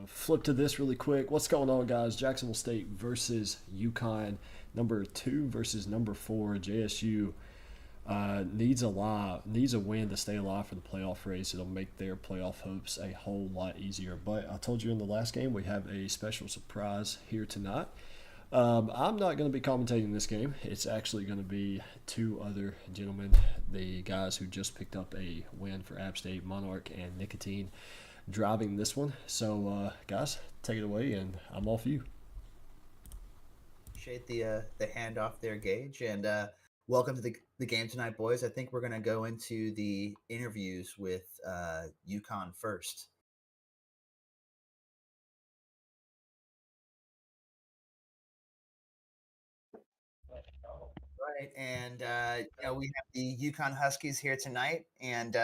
Flip to this really quick. What's going on, guys? Jacksonville State versus UConn. Number 2 versus number 4. JSU needs a win to stay alive for the playoff race. It'll make their playoff hopes a whole lot easier. But I told you in the last game we have a special surprise here tonight. I'm not going to be commentating this game. It's actually going to be two other gentlemen, the guys who just picked up a win for App State, Monarch and Nicotine, driving this one. So, guys, take it away, and I'm off you. Appreciate the handoff there, Gage, and welcome to the game tonight, boys. I think we're going to go into the interviews with UConn first. Right, and we have the UConn Huskies here tonight, and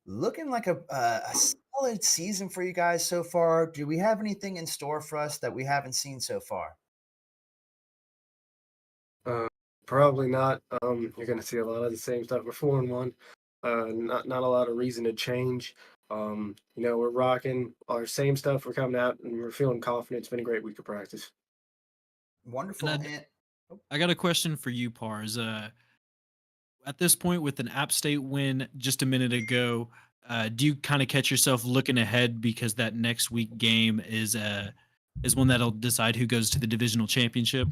looking like a solid season for you guys so far. Do we have anything in store for us that we haven't seen so far? Uh, Probably not. You're going to see a lot of the same stuff. We're 4-1. Not a lot of reason to change. We're rocking our same stuff. We're coming out and we're feeling confident. It's been a great week of practice. Wonderful. I got a question for you, Pars. At this point, with an App State win just a minute ago, do you kind of catch yourself looking ahead because that next week game is one that'll decide who goes to the divisional championship?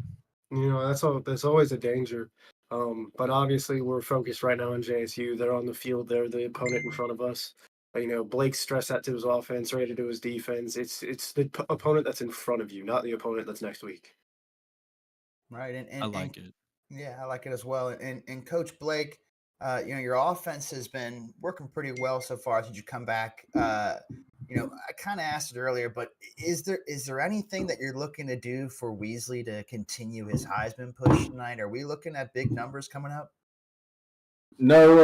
That's always a danger. But obviously, we're focused right now on JSU. They're on the field. They're the opponent in front of us. Blake's stressed that to his offense, ready to do his defense. It's the opponent that's in front of you, not the opponent that's next week. Right, and I like it. Yeah, I like it as well. And Coach Blake, your offense has been working pretty well so far since you come back. I kind of asked it earlier, but is there anything that you're looking to do for Weasley to continue his Heisman push tonight? Are we looking at big numbers coming up? No,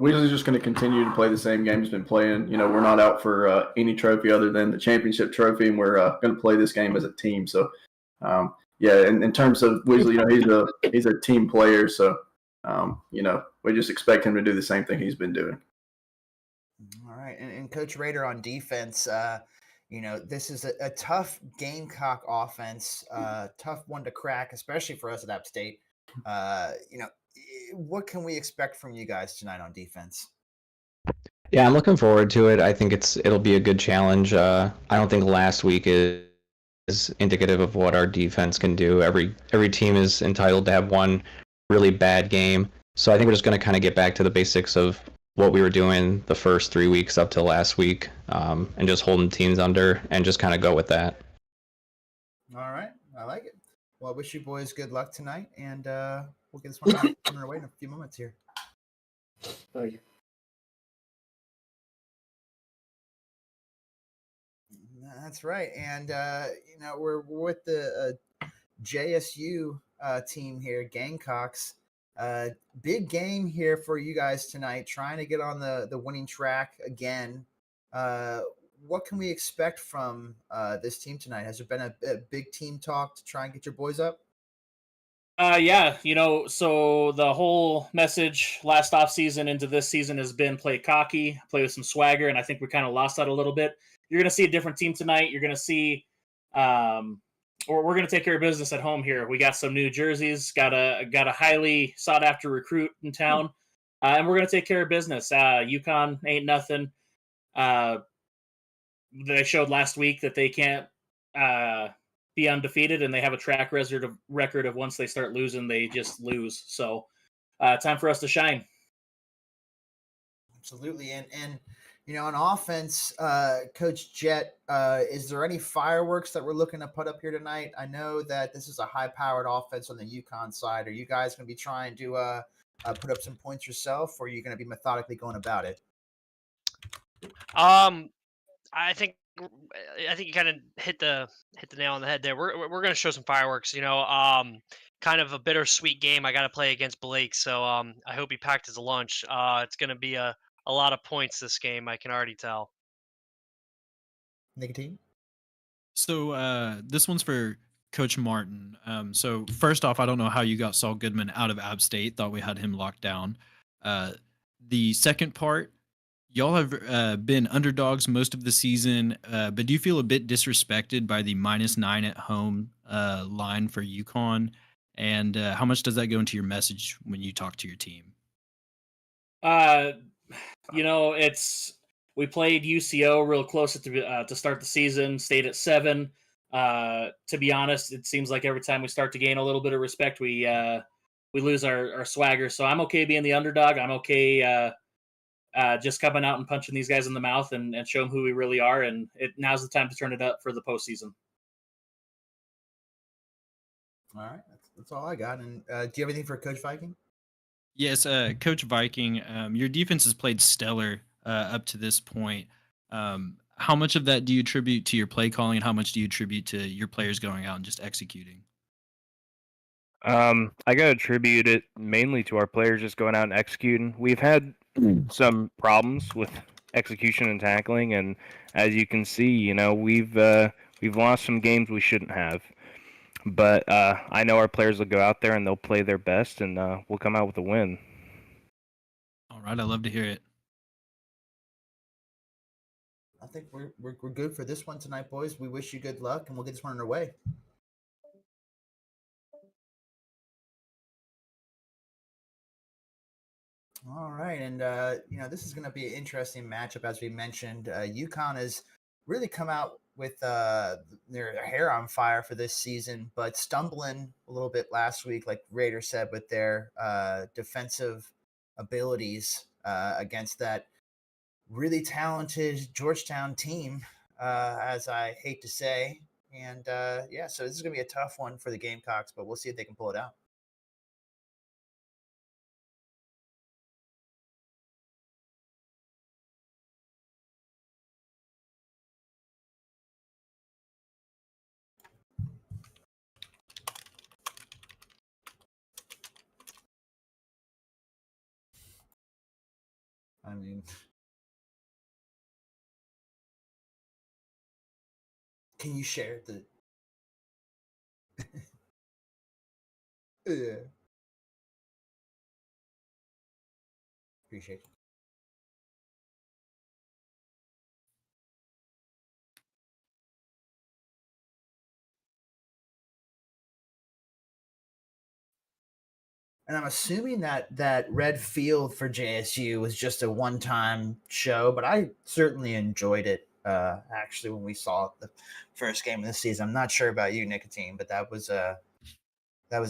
Weasley's just going to continue to play the same game he's been playing. We're not out for any trophy other than the championship trophy, and we're going to play this game as a team. So, yeah, in terms of Weasley, he's a team player. So, we just expect him to do the same thing he's been doing. All right, and Coach Rader on defense. This is a tough Gamecock offense, tough one to crack, especially for us at App State. What can we expect from you guys tonight on defense? Yeah, I'm looking forward to it. I think it'll be a good challenge. I don't think last week is indicative of what our defense can do. Every team is entitled to have one really bad game. So I think we're just going to kind of get back to the basics of what we were doing the first 3 weeks up to last week, and just holding teams under and just kind of go with that. All right, I like it. Well, I wish you boys good luck tonight, and we'll get this one on our way in a few moments here. Thank you. That's right, and we're with the JSU team here, Gamecocks. Big game here for you guys tonight, trying to get on the winning track again. What can we expect from this team tonight? Has there been a big team talk to try and get your boys up? Yeah, so the whole message last offseason into this season has been play cocky, play with some swagger, and I think we kind of lost that a little bit. You're going to see a different team tonight. You're going to see, or we're going to take care of business at home here. We got some new jerseys, got a highly sought after recruit in town, and we're going to take care of business. UConn ain't nothing. They showed last week that they can't be undefeated, and they have a track record of once they start losing, they just lose. So time for us to shine. Absolutely. And on offense, Coach Jet, is there any fireworks that we're looking to put up here tonight? I know that this is a high-powered offense on the UConn side. Are you guys going to be trying to put up some points yourself, or are you going to be methodically going about it? I think you kind of hit the nail on the head there. We're going to show some fireworks. Kind of a bittersweet game. I got to play against Blake, so I hope he packed his lunch. It's going to be a lot of points this game. I can already tell. Nicotine. So this one's for Coach Martin. So first off, I don't know how you got Saul Goodman out of App State. Thought we had him locked down. The second part, Y'all have been underdogs most of the season, but do you feel a bit disrespected by the -9 at home line for UConn? And how much does that go into your message when you talk to your team? Uh, it's we played UCO real close at to start the season. Stayed at 7. To be honest, it seems like every time we start to gain a little bit of respect, we lose our swagger. So I'm okay being the underdog. I'm okay just coming out and punching these guys in the mouth and show them who we really are. And now's the time to turn it up for the postseason. All right, that's all I got. And do you have anything for Coach Viking? Yes, Coach Viking, your defense has played stellar up to this point. How much of that do you attribute to your play calling, and how much do you attribute to your players going out and just executing? I gotta attribute it mainly to our players just going out and executing. We've had some problems with execution and tackling, and as you can see, we've lost some games we shouldn't have. But I know our players will go out there and they'll play their best, and we'll come out with a win. All right, I love to hear it. I think we're good for this one tonight, boys. We wish you good luck, and we'll get this one underway. All right, and this is going to be an interesting matchup, as we mentioned. UConn has really come out with their hair on fire for this season, but stumbling a little bit last week, like Raider said, with their defensive abilities against that really talented Georgetown team, as I hate to say. And so this is going to be a tough one for the Gamecocks, but we'll see if they can pull it out. I mean, can you share the? Yeah. Appreciate it. And I'm assuming that red field for JSU was just a one-time show, but I certainly enjoyed it. Actually, when we saw the first game of the season, I'm not sure about you, Nicotine, but that was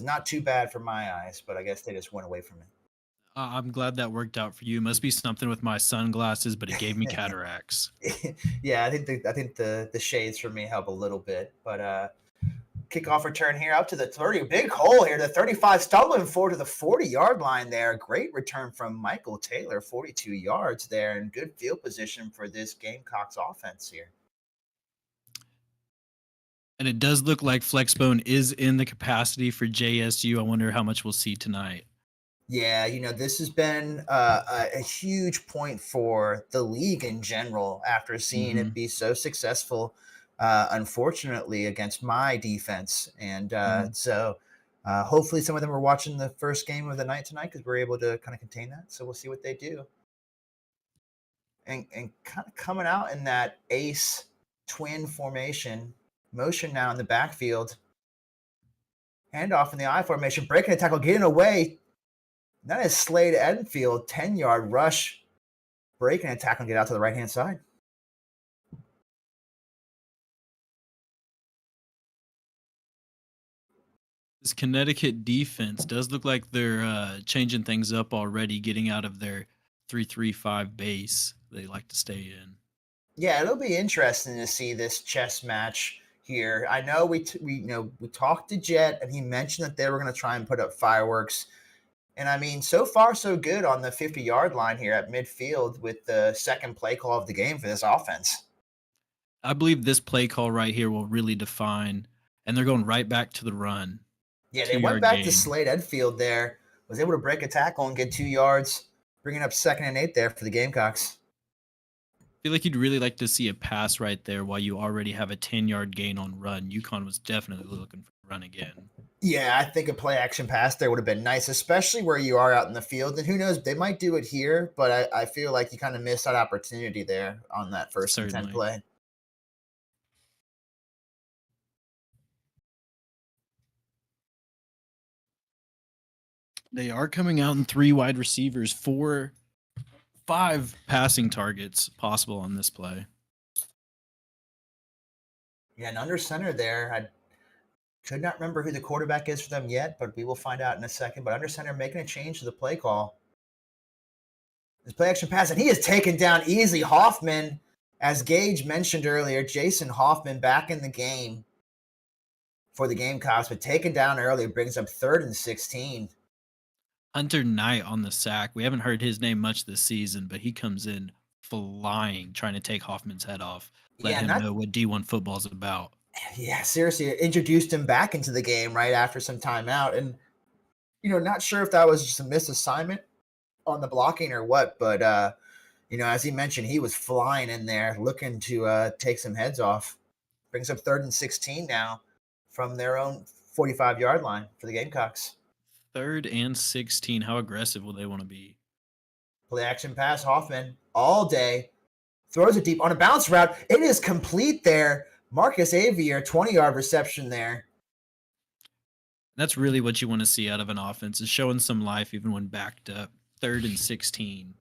not too bad for my eyes. But I guess they just went away from I'm glad that worked out for you. It must be something with my sunglasses, but it gave me it. cataracts. Yeah, I think the shades for me help a little bit, but kickoff return here up to the 30. Big hole here. The 35 stumbling forward to the 40-yard line there. Great return from Michael Taylor, 42 yards there, and good field position for this Gamecocks offense here. And it does look like Flexbone is in the capacity for JSU. I wonder how much we'll see tonight. Yeah, this has been a huge point for the league in general after seeing it be so successful, unfortunately, against my defense. And so hopefully some of them are watching the first game of the night tonight because we're able to kind of contain that. So we'll see what they do. And kind of coming out in that ace twin formation, motion now in the backfield. Handoff in the I formation, breaking a tackle, getting away. That is Slade Enfield, 10-yard rush, breaking a tackle and get out to the right-hand side. This Connecticut defense does look like they're changing things up already, getting out of their 3-3-5 base they like to stay in. Yeah, it'll be interesting to see this chess match here. I know we talked to Jet, and he mentioned that they were going to try and put up fireworks. And I mean, so far, so good on the 50-yard line here at midfield with the second play call of the game for this offense. I believe this play call right here will really define, and they're going right back to the run. Yeah, they went back to Slade Enfield there, was able to break a tackle and get 2 yards, bringing up 2nd and 8 there for the Gamecocks. I feel like you'd really like to see a pass right there while you already have a 10-yard gain on run. UConn was definitely looking for a run again. Yeah, I think a play action pass there would have been nice, especially where you are out in the field. And who knows, they might do it here, but I feel like you kind of missed that opportunity there on that 1st and 10 Certainly. play. They are coming out in 3 wide receivers, 5 passing targets possible on this play. Yeah, and under center there, I could not remember who the quarterback is for them yet, but we will find out in a second. But under center making a change to the play call. This play action pass, and he is taken down easily. Hoffman, as Gage mentioned earlier, Jason Hoffman back in the game for the Gamecocks, but taken down early, brings up 3rd and 16. Hunter Knight on the sack. We haven't heard his name much this season, but he comes in flying, trying to take Hoffman's head off. Let him know what D1 football is about. Yeah, seriously, it introduced him back into the game right after some time out. And, not sure if that was just a missed assignment on the blocking or what, but, as he mentioned, he was flying in there looking to take some heads off. Brings up 3rd and 16 now from their own 45-yard line for the Gamecocks. 3rd and 16. How aggressive will they want to be? Play action pass, Hoffman all day. Throws it deep on a bounce route. It is complete there. Marcus Avier, 20-yard reception there. That's really what you want to see out of an offense, is showing some life even when backed up. 3rd and 16.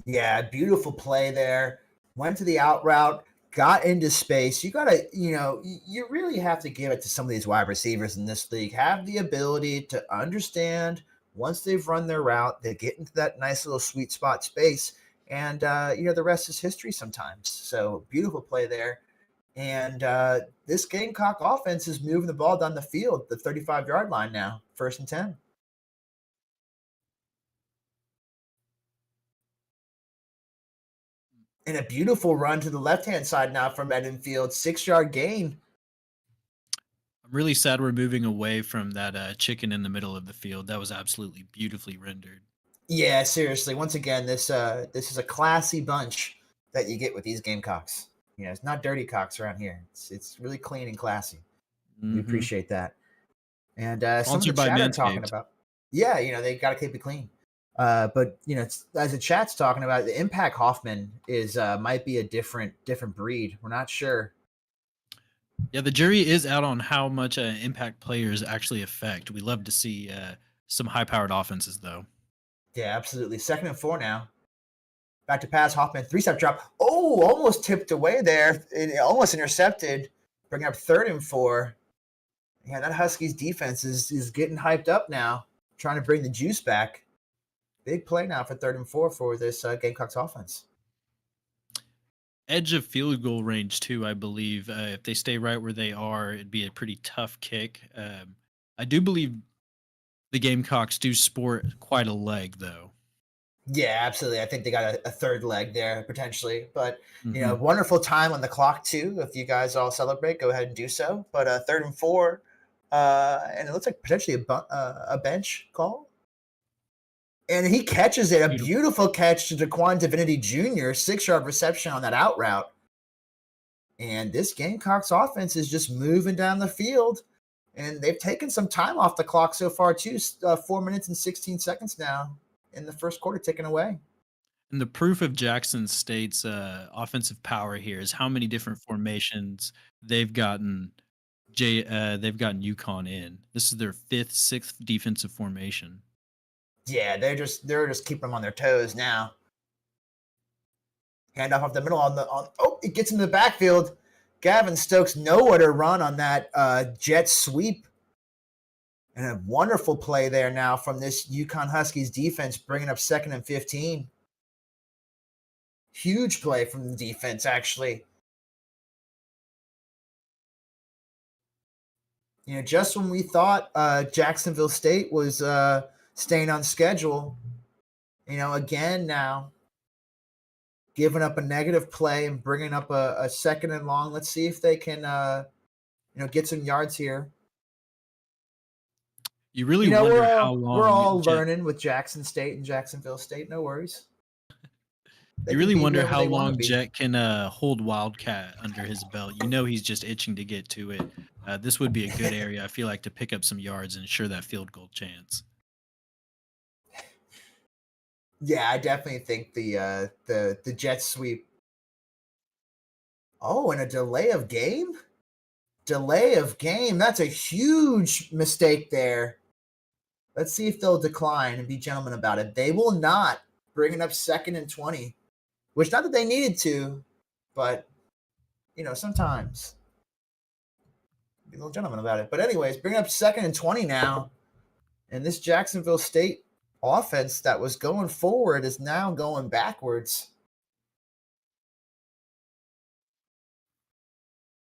Yeah, beautiful play there. Went to the out route, got into space. You got to, you really have to give it to some of these wide receivers in this league. Have the ability to understand once they've run their route, they get into that nice little sweet spot space. And, the rest is history sometimes. So beautiful play there. And this Gamecock offense is moving the ball down the field, the 35-yard line now, 1st and 10. And a beautiful run to the left-hand side now from Edenfield, 6-yard gain. I'm really sad we're moving away from that chicken in the middle of the field. That was absolutely beautifully rendered. Yeah, seriously. Once again, this is a classy bunch that you get with these Gamecocks. It's not dirty cocks around here. It's really clean and classy. We appreciate that. And some of the chat are talking about, they got to keep it clean. But as the chat's talking about, the Impact Hoffman is might be a different breed. We're not sure. Yeah, the jury is out on how much impact players actually affect. We love to see some high-powered offenses, though. Yeah, absolutely. 2nd and 4 now. Back to pass, Hoffman, 3-step drop. Oh, almost tipped away there. It almost intercepted. Bringing up 3rd and 4. Yeah, that Huskies defense is getting hyped up now, trying to bring the juice back. Big play now for 3rd and 4 for this Gamecocks offense. Edge of field goal range, too, I believe. If they stay right where they are, it'd be a pretty tough kick. I do believe the Gamecocks do sport quite a leg, though. Yeah, absolutely. I think they got a 3rd leg there, potentially. But, wonderful time on the clock, too. If you guys all celebrate, go ahead and do so. But 3rd and 4, and it looks like potentially a bench call. And he catches it. A beautiful catch to Daquan Divinity Jr., 6-yard reception on that out route. And this Gamecocks offense is just moving down the field. And they've taken some time off the clock so far, too. 4 minutes and 16 seconds now in the 1st quarter taken away. And the proof of Jackson State's offensive power here is how many different formations they've gotten. They've gotten UConn in. This is their 5th, 6th defensive formation. Yeah, they're just keeping them on their toes now. Handoff off the middle it gets into the backfield. Gavin Stokes nowhere to run on that jet sweep. And a wonderful play there now from this UConn Huskies defense, bringing up 2nd and 15. Huge play from the defense, actually. Just when we thought Jacksonville State was staying on schedule, again now, giving up a negative play and bringing up a 2nd and long. Let's see if they can, get some yards here. You really wonder how long. We're all learning with Jackson State and Jacksonville State. No worries. They You can really be wonder whoever how they want to long be. Jet can hold Wildcat under his belt. You know he's just itching to get to it. This would be a good area, I feel like, to pick up some yards and ensure that field goal chance. Yeah, I definitely think the Jets sweep. Oh, and a delay of game? Delay of game. That's a huge mistake there. Let's see if they'll decline and be gentlemen about it. They will not. Bring it up 2nd and 20, which not that they needed to, but sometimes be a little gentleman about it. But anyways, bring it up 2nd and 20 now, and this Jacksonville State offense that was going forward is now going backwards.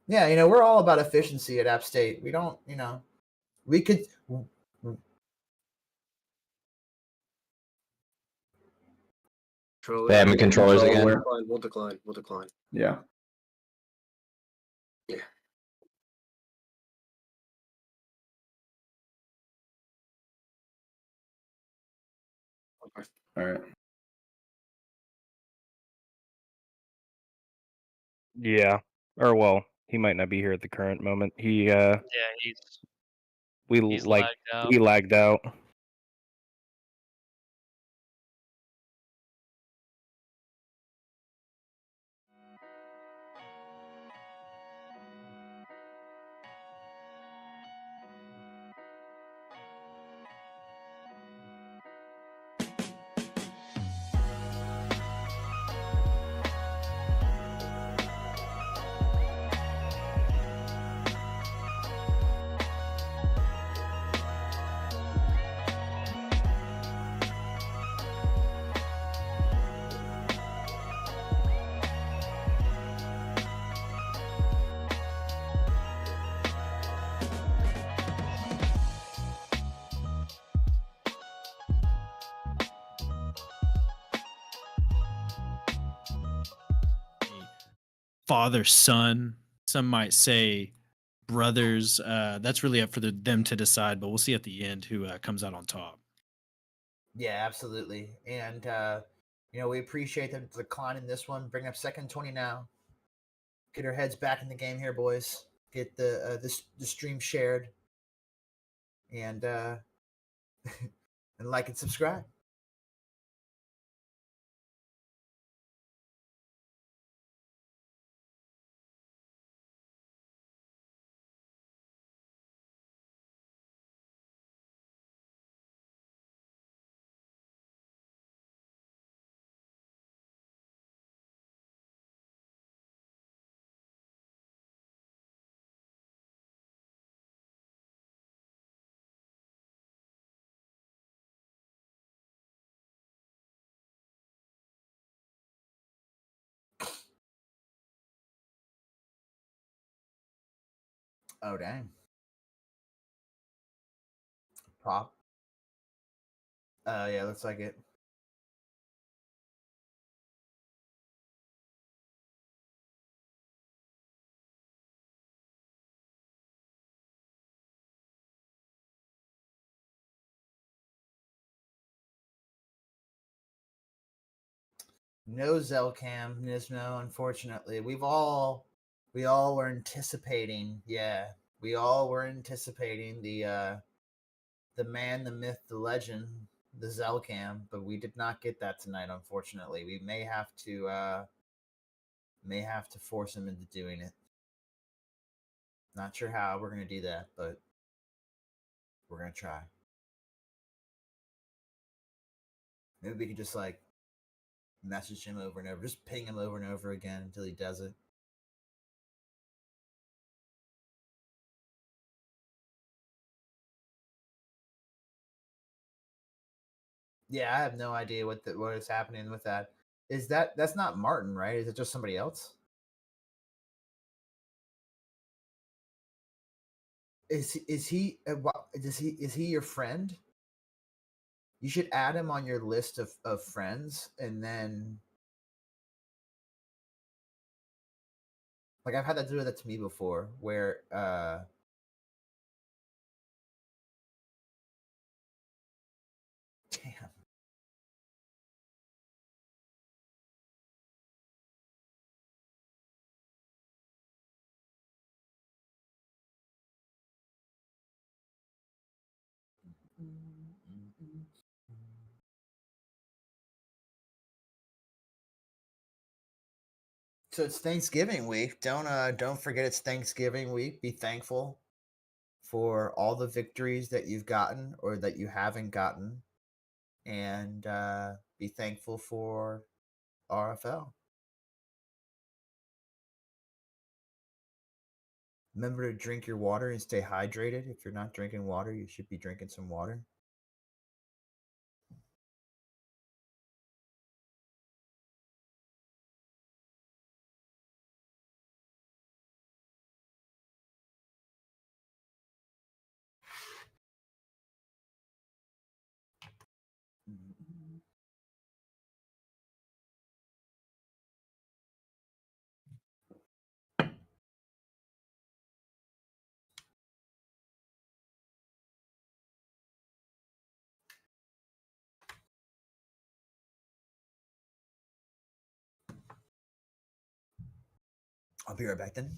Yeah, we're all about efficiency at App State. We don't, we could. Controller. They have me controllers Controller. again. We'll decline. We'll decline. Yeah. Yeah. Okay. All right. Yeah. Or well, he might not be here at the current moment. Yeah, he's we lagged out. we lagged out. Father, son, some might say brothers. That's really up for them to decide, but we'll see at the end who comes out on top. Yeah, absolutely. And we appreciate the decline in this one. Bring up 2nd and 20 now. Get our heads back in the game here, boys. Get the stream shared, and and like and subscribe. Oh dang. Prop. Yeah, looks like it. No Zelcam, Nismo, unfortunately. We all were anticipating, we all were anticipating the man, the myth, the legend, the Zelcam, but we did not get that tonight, unfortunately. We may have to force him into doing it. Not sure how we're gonna do that, but we're gonna try. Maybe we could just message him over and over, just ping him over and over again until he does it. Yeah, I have no idea what is happening with that. That's not Martin, right? Is it just somebody else? Is he is he your friend? You should add him on your list of friends, and then I've had that do that to me before, where damn. So it's Thanksgiving week. Don't forget it's Thanksgiving week. Be thankful for all the victories that you've gotten or that you haven't gotten, and be thankful for RFL. Remember to drink your water and stay hydrated. If you're not drinking water, you should be drinking some water. I'll be right back then.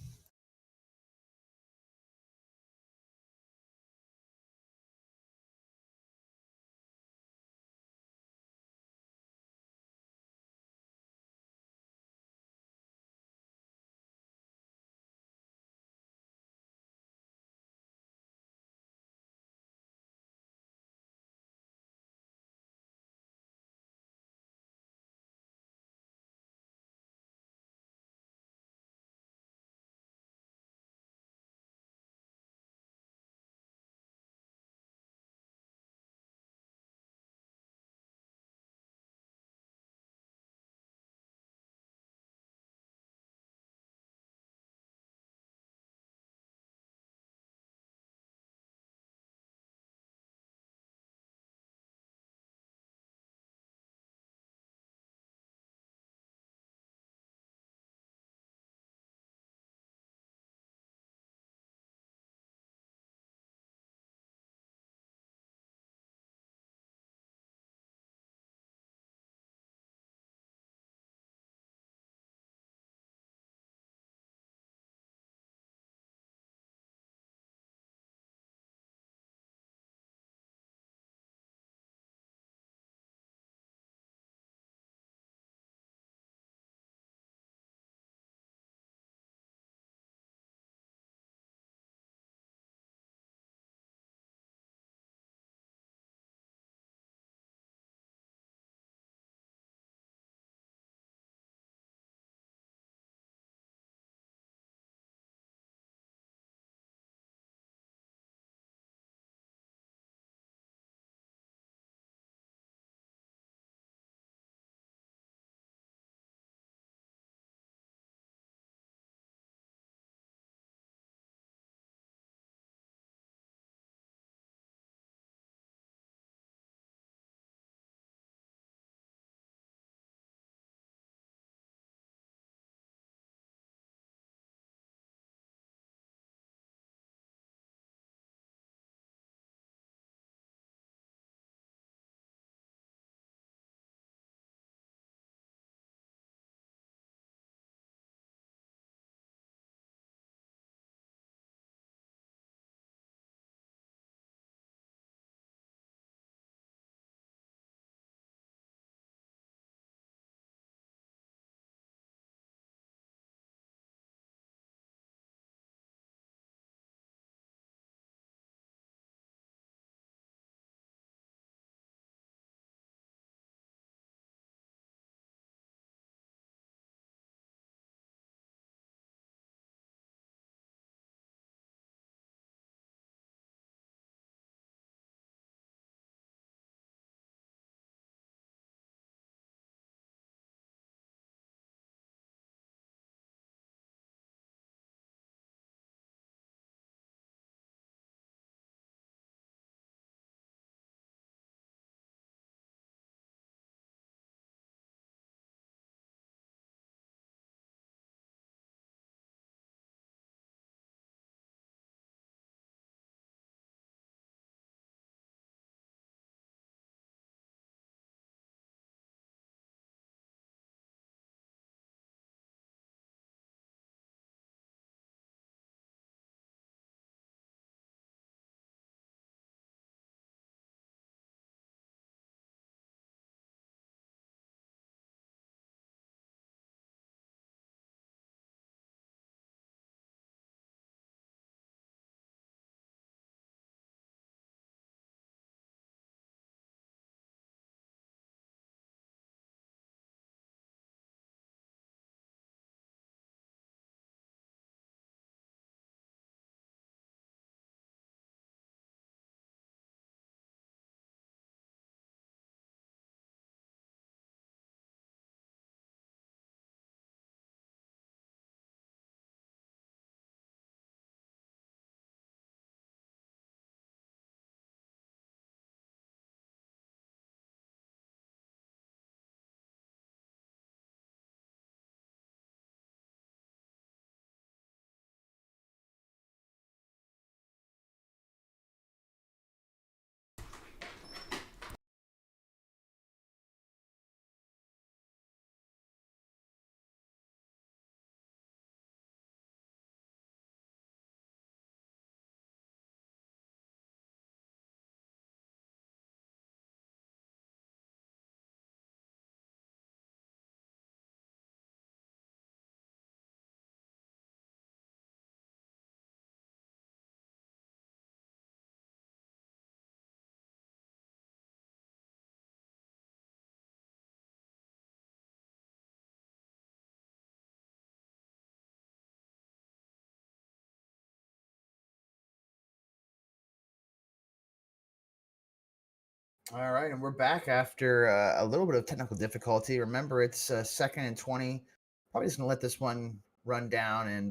All right, and we're back after a little bit of technical difficulty. Remember, it's 2nd and 20. Probably just gonna let this one run down and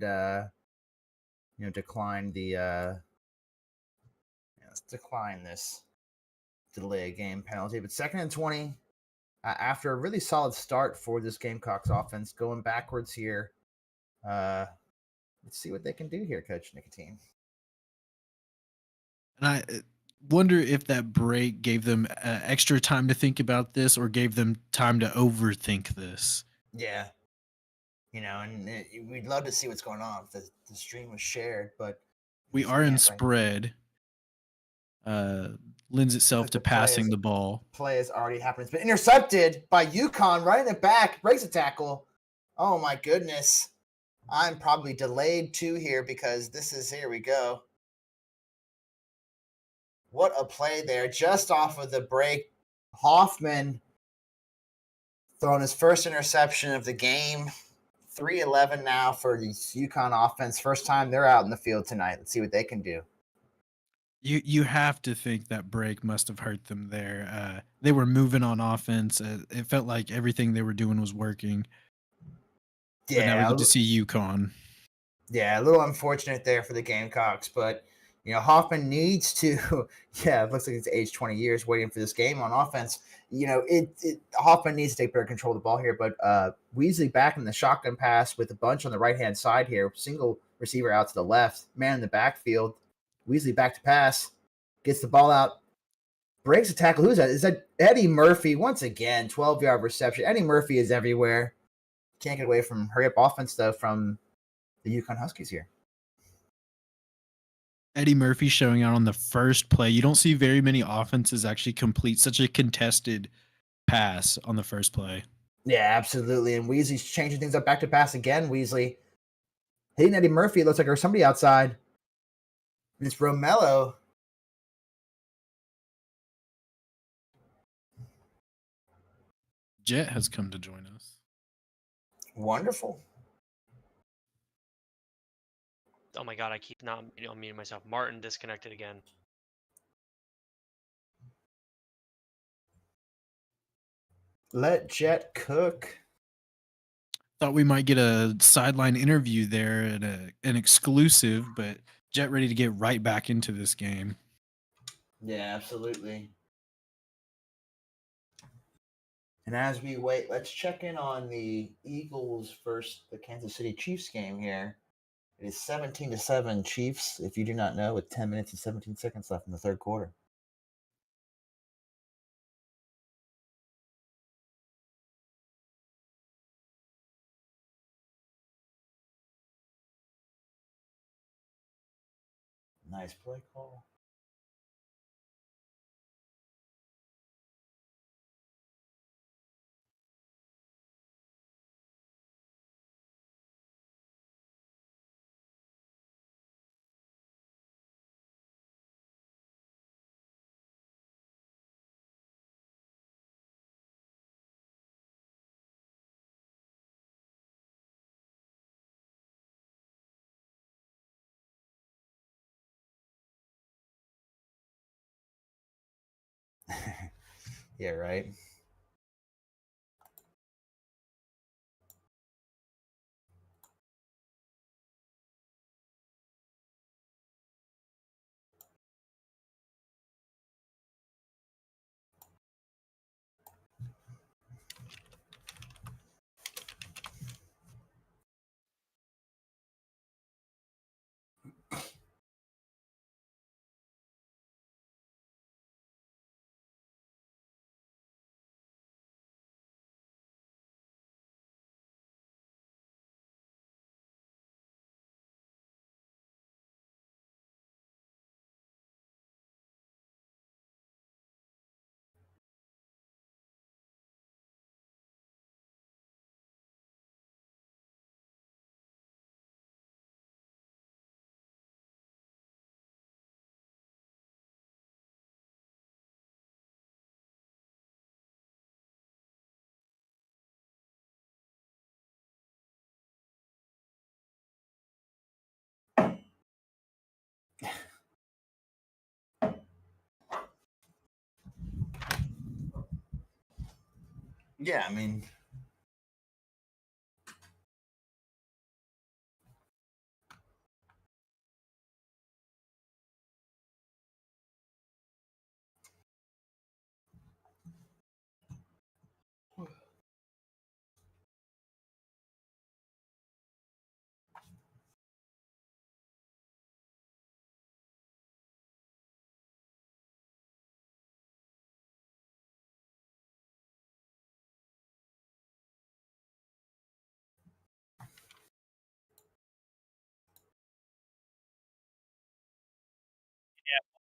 decline the let's decline this delay game penalty. But 2nd and 20, after a really solid start for this Gamecocks offense, going backwards here. Let's see what they can do here, Coach Nicotine. And I wonder if that break gave them extra time to think about this or gave them time to overthink this. Yeah. And we'd love to see what's going on if the stream was shared, but We just are in can't spread. Lends itself Like to the play passing is- the ball. Play has already happened. It's been intercepted by UConn right in the back. Breaks a tackle. Oh my goodness. I'm probably delayed too here because here we go. What a play there. Just off of the break. Hoffman throwing his first interception of the game. 3-11 now for the UConn offense. First time they're out in the field tonight. Let's see what they can do. You have to think that break must have hurt them there. They were moving on offense. It felt like everything they were doing was working. But now we Yeah, get to see UConn. yeah, a little unfortunate there for the Gamecocks, but Hoffman needs to. Yeah, it looks like it's aged 20 years waiting for this game on offense. Hoffman needs to take better control of the ball here, but Weasley back in the shotgun pass with a bunch on the right hand side here, single receiver out to the left, man in the backfield. Weasley back to pass, gets the ball out, breaks a tackle. Who's that? Is that Eddie Murphy? Once again, 12-yard reception. Eddie Murphy is everywhere. Can't get away from hurry up offense though from the UConn Huskies here. Eddie Murphy showing out on the first play. You don't see very many offenses actually complete such a contested pass on the first play. Yeah, absolutely. And Weasley's changing things up back to pass again. Weasley hitting Eddie Murphy. It looks like there's somebody outside. And it's Romello. Jet has come to join us. Wonderful. Oh my god, I keep not unmuting myself. Martin disconnected again. Let Jet cook. Thought we might get a sideline interview there and an exclusive, but Jet ready to get right back into this game. Yeah, absolutely. And as we wait, let's check in on the Eagles versus the Kansas City Chiefs game here. It is 17-7 Chiefs, if you do not know, with 10 minutes and 17 seconds left in the third quarter. Nice play call. Yeah, right. Yeah, I mean,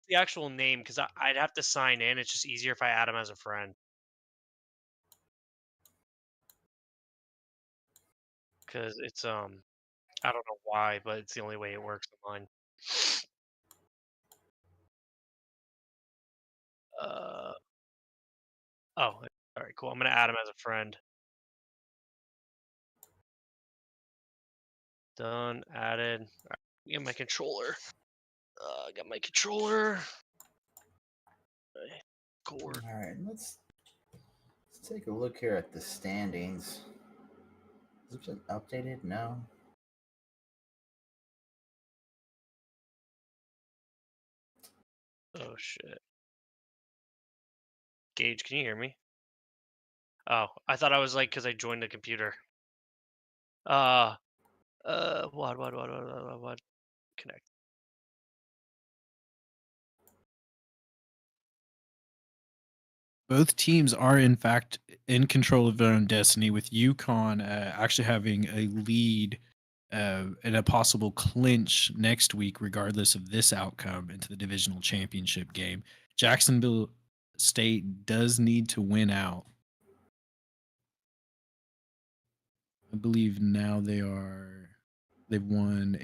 The actual name, because I'd have to sign in. It's just easier if I add him as a friend. Because it's I don't know why, but it's the only way it works online. Uh oh, all right, cool. I'm gonna add him as a friend. Done, added. All right, get my controller. Got my controller. Cord. all right, let's take a look here at the standings. Has it been updated? No. Oh shit. Gage, can you hear me? Oh, I thought I was like because I joined the computer. What? Connect. Both teams are, in fact, in control of their own destiny, with UConn actually having a lead and a possible clinch next week, regardless of this outcome, into the divisional championship game. Jacksonville State does need to win out. I believe now they've won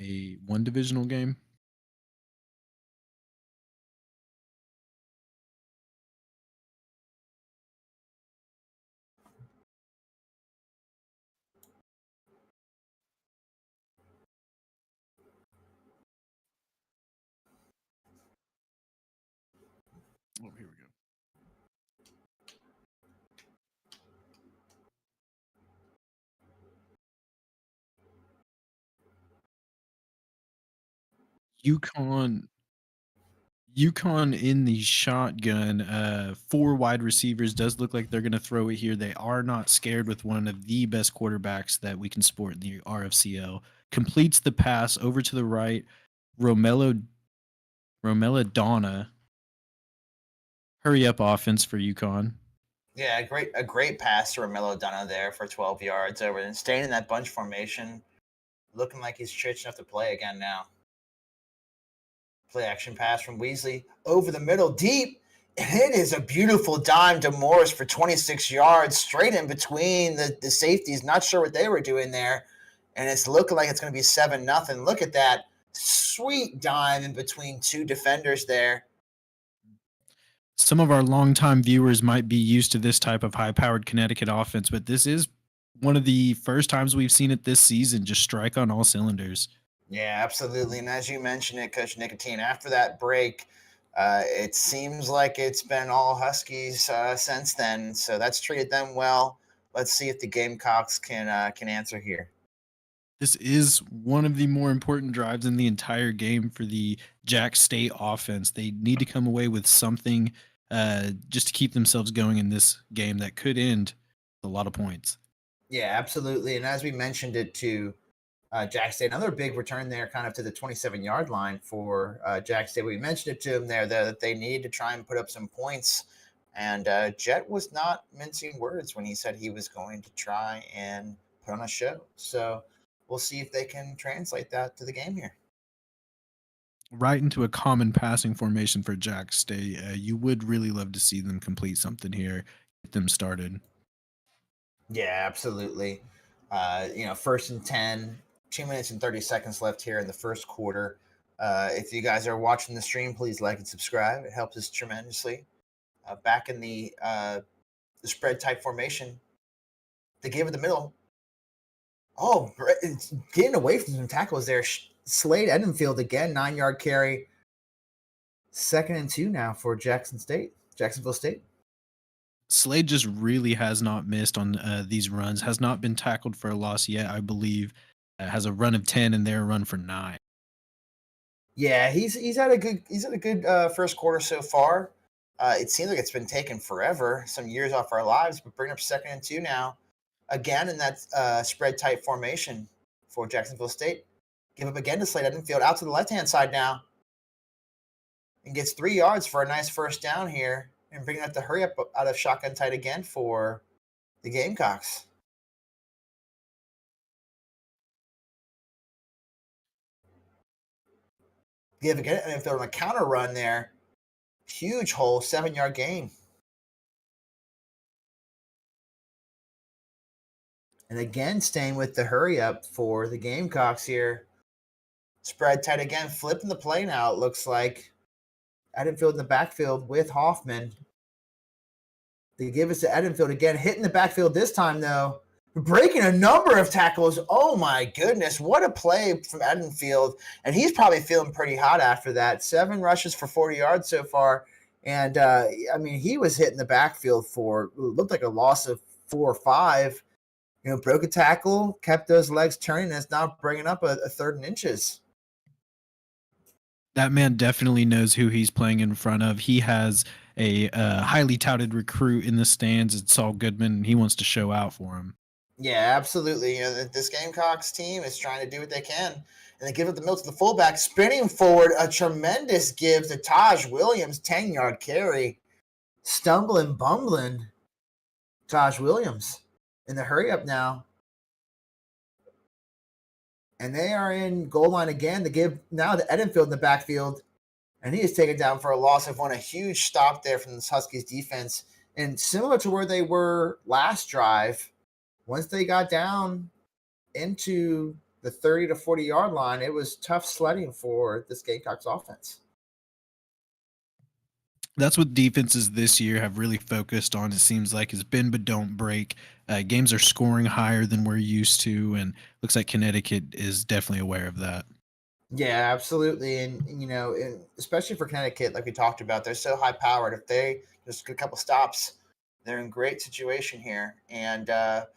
one divisional game. Oh, here we go. UConn in the shotgun, four wide receivers does look like they're going to throw it here. They are not scared with one of the best quarterbacks that we can sport in the RFCL. Completes the pass over to the right. Romella Donna. Hurry up offense for UConn. Yeah, a great pass to Romelo Dunna there for 12 yards over and staying in that bunch formation, looking like he's rich enough to play again now. Play action pass from Weasley over the middle, deep. And it is a beautiful dime to Morris for 26 yards, straight in between the safeties. Not sure what they were doing there. And it's looking like it's going to be 7-0. Look at that sweet dime in between two defenders there. Some of our longtime viewers might be used to this type of high-powered Connecticut offense, but this is one of the first times we've seen it this season just strike on all cylinders. Yeah, absolutely. And as you mentioned it, Coach Nicotine, after that break, it seems like it's been all Huskies since then. So that's treated them well. Let's see if the Gamecocks can answer here. This is one of the more important drives in the entire game for the JAX State offense. They need to come away with something just to keep themselves going in this game that could end with a lot of points. Yeah, absolutely. And as we mentioned it to Jack State, another big return there kind of to the 27-yard line for Jack State. We mentioned it to him there that they need to try and put up some points. And Jet was not mincing words when he said he was going to try and put on a show. So we'll see if they can translate that to the game here. Right into a common passing formation for Jack State. You would really love to see them complete something here, get them started. Yeah, absolutely. 1st and 10, 2 minutes and 30 seconds left here in the first quarter. If you guys are watching the stream, please like and subscribe. It helps us tremendously. Back in the spread type formation, they gave it the middle. Oh, it's getting away from some tackles there. Slade Edenfield again, 9-yard carry. 2nd and 2 now for Jacksonville State. Slade just really has not missed on these runs. Has not been tackled for a loss yet, I believe. Has a run of 10 and their run for 9. Yeah, he's had a good first quarter so far. It seems like it's been taking forever, some years off our lives, but bring up 2nd and 2 now, again in that spread tight formation for Jacksonville State. Give up again to Slade Edenfield out to the left hand side now, and gets 3 yards for a nice first down here, and bringing up the hurry up out of shotgun tight again for the Gamecocks. Give again Edenfield on a counter run there. Huge hole, 7-yard gain. And again, staying with the hurry up for the Gamecocks here. Spread tight again, flipping the play now, it looks like. Edenfield in the backfield with Hoffman. They give us to Edenfield again, hitting the backfield this time, though. Breaking a number of tackles. Oh, my goodness. What a play from Edenfield. And he's probably feeling pretty hot after that. 7 rushes for 40 yards so far. And, he was hitting the backfield for, looked like a loss of 4 or 5. Broke a tackle, kept those legs turning, and it's now bringing up a 3rd and inches. That man definitely knows who he's playing in front of. He has a highly touted recruit in the stands. It's Saul Goodman, and he wants to show out for him. Yeah, absolutely. This Gamecocks team is trying to do what they can. And they give it the middle to the fullback, spinning forward, a tremendous give to Taj Williams, 10-yard carry. Stumbling, bumbling, Taj Williams in the hurry up now. And they are in goal line again to give now to Edenfield in the backfield. And he is taken down for a loss of 1. A huge stop there from the Huskies defense. And similar to where they were last drive, once they got down into the 30 to 40-yard line, it was tough sledding for this Gamecocks offense. That's what defenses this year have really focused on, it seems like, is bend but don't break. Games are scoring higher than we're used to, and looks like Connecticut is definitely aware of that. Yeah, absolutely. And especially for Connecticut, like we talked about, they're so high-powered. If they just get a couple stops, they're in great situation here. And the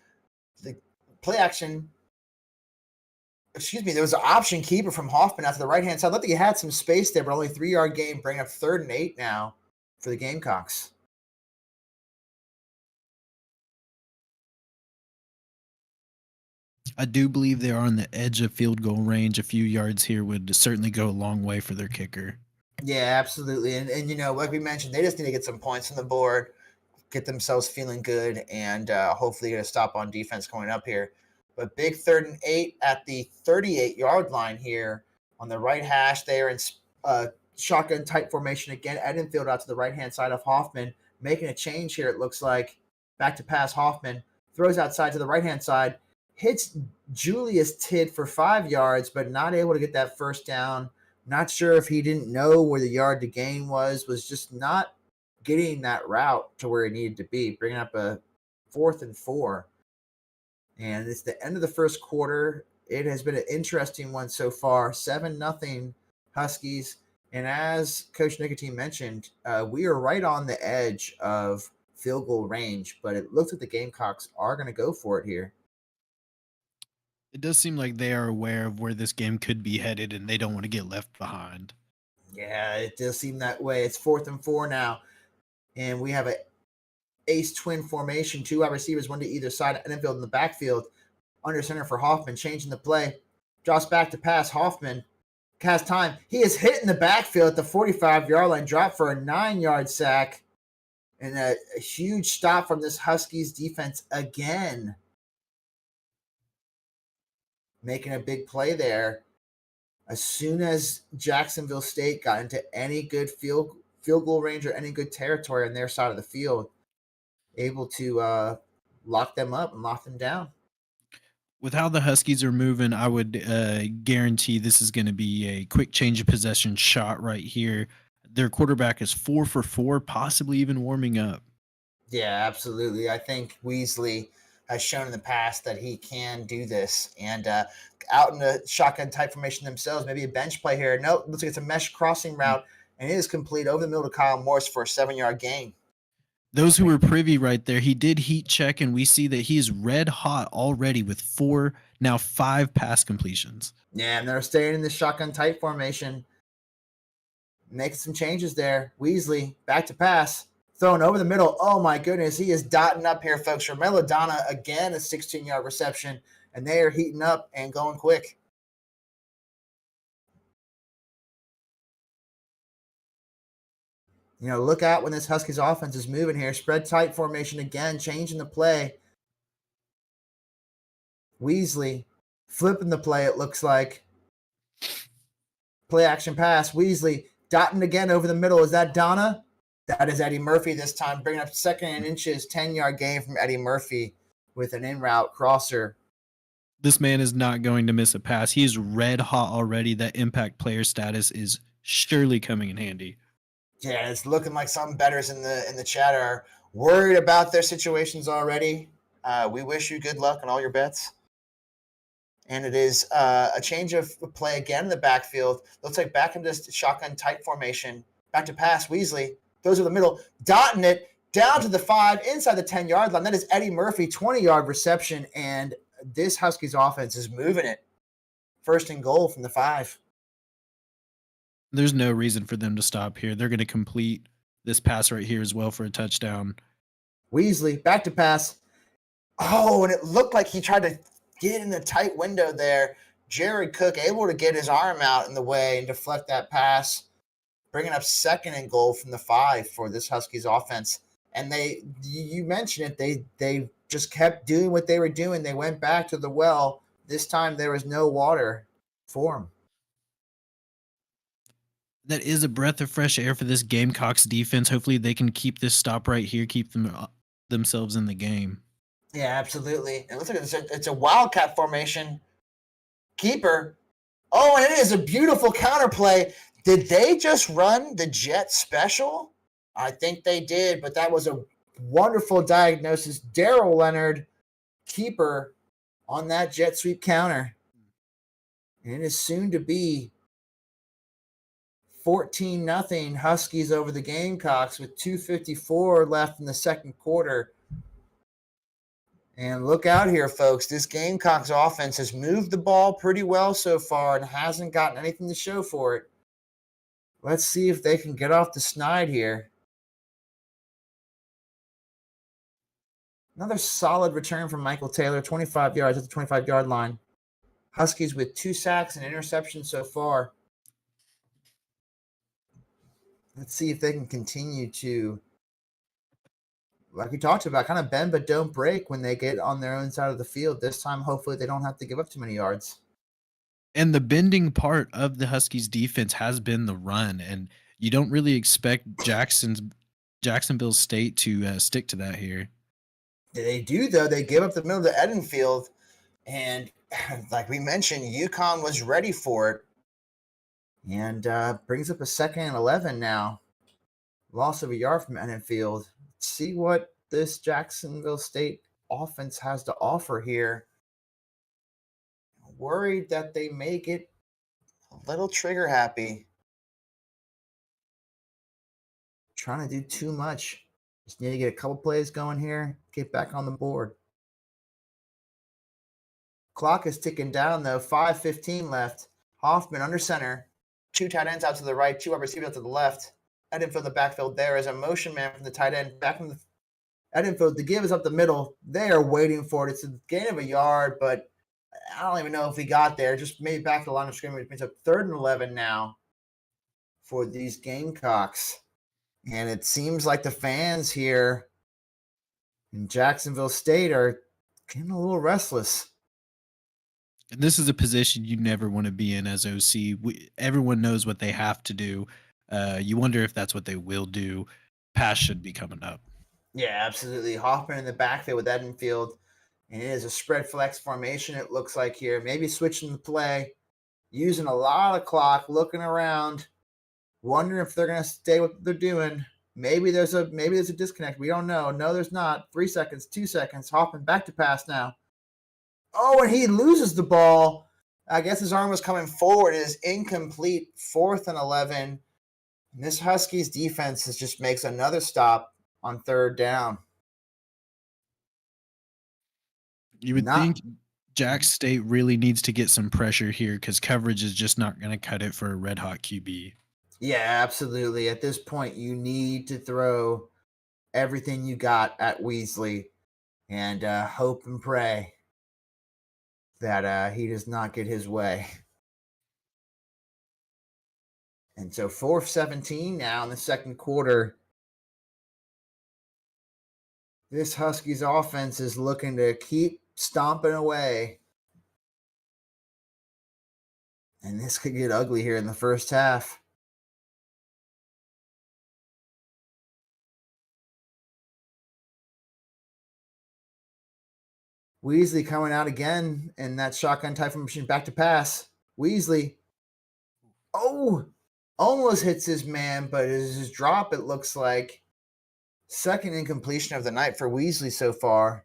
play action, there was an option keeper from Hoffman out to the right-hand side. Looked like he had some space there, but only 3-yard gain, bringing up 3rd and 8 now for the Gamecocks. I do believe they are on the edge of field goal range. A few yards here would certainly go a long way for their kicker. Yeah, absolutely. And like we mentioned, they just need to get some points on the board, get themselves feeling good, and hopefully get a stop on defense coming up here. But big 3rd and 8 at the 38-yard line here on the right hash. They are in shotgun tight formation again. Edenfield out to the right-hand side of Hoffman, making a change here, it looks like. Back to pass Hoffman, throws outside to the right-hand side, hits Julius Tidd for 5 yards, but not able to get that first down. Not sure if he didn't know where the yard to gain was just not getting that route to where it needed to be, bringing up a 4th and 4. And it's the end of the first quarter. It has been an interesting one so far. 7-0 Huskies. And as Coach Nicotine mentioned, we are right on the edge of field goal range, but it looks like the Gamecocks are going to go for it here. It does seem like they are aware of where this game could be headed, and they don't want to get left behind. Yeah, it does seem that way. It's 4th and 4 now, and we have a ace twin formation, 2 wide receivers, 1 to either side. Edenfield in the backfield, under center for Hoffman, changing the play. Drops back to pass. Hoffman has time. He is hit in the backfield at the 45-yard line, dropped for a 9-yard sack, and a huge stop from this Huskies defense again. Making a big play there. As soon as Jacksonville State got into any good field goal range or any good territory on their side of the field, able to lock them up and lock them down. With how the Huskies are moving, I would guarantee this is going to be a quick change of possession shot right here. Their quarterback is 4 for 4, possibly even warming up. Yeah, absolutely. I think Weasley has shown in the past that he can do this. And out in the shotgun type formation themselves, maybe a bench play here. No, looks like it's a mesh crossing route, and it is complete over the middle to Kyle Morse for a 7-yard gain. Those who were privy right there, he did heat check, and we see that he is red hot already with 5 pass completions. Yeah, and they're staying in the shotgun tight formation. Making some changes there. Weasley, back to pass. Thrown over the middle. Oh, my goodness. He is dotting up here, folks. Melodonna, again, a 16-yard reception, and they are heating up and going quick. You know, look out when this Huskies offense is moving here. Spread tight formation again, changing the play. Weasley flipping the play, it looks like. Play action pass. Weasley dotting again over the middle. Is that Donna? That is Eddie Murphy this time, bringing up 2nd and inches, 10-yard gain from Eddie Murphy with an in-route crosser. This man is not going to miss a pass. He is red hot already. That impact player status is surely coming in handy. Yeah, it's looking like some bettors in the chat are worried about their situations already. We wish you good luck on all your bets. And it is a change of play again in the backfield. Looks like back into shotgun tight formation. Back to pass. Weasley goes to the middle, dotting it down to the 5, inside the 10-yard line. That is Eddie Murphy, 20-yard reception, and this Huskies offense is moving it. 1st and goal from the 5. There's no reason for them to stop here. They're going to complete this pass right here as well for a touchdown. Weasley, back to pass. Oh, and it looked like he tried to get in the tight window there. Jared Cook able to get his arm out in the way and deflect that pass, bringing up 2nd and goal from the 5 for this Huskies offense. And you mentioned it, they just kept doing what they were doing. They went back to the well. This time there was no water for them. That is a breath of fresh air for this Gamecocks defense. Hopefully they can keep this stop right here, keep themselves in the game. Yeah, absolutely. It looks like it's a wildcat formation. Keeper. Oh, and it is a beautiful counterplay. Did they just run the jet special? I think they did, but that was a wonderful diagnosis. Daryl Leonard, keeper, on that jet sweep counter. And it is soon to be 14-0 Huskies over the Gamecocks with 2:54 left in the 2nd quarter. And look out here, folks. This Gamecocks offense has moved the ball pretty well so far and hasn't gotten anything to show for it. Let's see if they can get off the snide here. Another solid return from Michael Taylor, 25 yards at the 25-yard line. Huskies with 2 sacks and interceptions so far. Let's see if they can continue to, like we talked about, kind of bend but don't break when they get on their own side of the field. This time, hopefully, they don't have to give up too many yards. And the bending part of the Huskies defense has been the run, and you don't really expect Jacksonville State to stick to that here. They do, though. They give up the middle of the Edenfield, and like we mentioned, UConn was ready for it. And brings up a 2nd and 11 now. Loss of a yard from Edenfield. Let's see what this Jacksonville State offense has to offer here. Worried that they may get a little trigger happy. Trying to do too much. Just need to get a couple plays going here. Get back on the board. Clock is ticking down, though. 5:15 left. Hoffman under center. 2 tight ends out to the right, 2 wide receivers out to the left. Edenfield in the backfield there is a motion man from the tight end. Back from the Edenfield, the give is up the middle. They are waiting for it. It's a gain of a yard, but I don't even know if he got there. Just maybe back to the line of scrimmage. It's a 3rd and 11 now for these Gamecocks. And it seems like the fans here in Jacksonville State are getting a little restless. And this is a position you never want to be in as OC. Everyone knows what they have to do. You wonder if that's what they will do. Pass should be coming up. Yeah, absolutely. Hoffman in the backfield with Edenfield. And it is a spread flex formation, it looks like here. Maybe switching the play, using a lot of clock, looking around, wondering if they're going to stay what they're doing. Maybe there's a disconnect. We don't know. No, there's not. 3 seconds, 2 seconds. Hoffman back to pass now. Oh, and he loses the ball. I guess his arm was coming forward. It is incomplete. 4th and 11. And this Huskies defense just makes another stop on third down. You would Not- think Jax State really needs to get some pressure here because coverage is just not going to cut it for a red hot QB. Yeah, absolutely. At this point, you need to throw everything you got at Weasley and hope and pray that he does not get his way. And so 4-17 now in the second quarter. This Huskies offense is looking to keep stomping away. And this could get ugly here in the first half. Weasley coming out again in that shotgun type of machine. Back to pass. Weasley. Oh, almost hits his man, but his drop, it looks like. Second incompletion of the night for Weasley so far.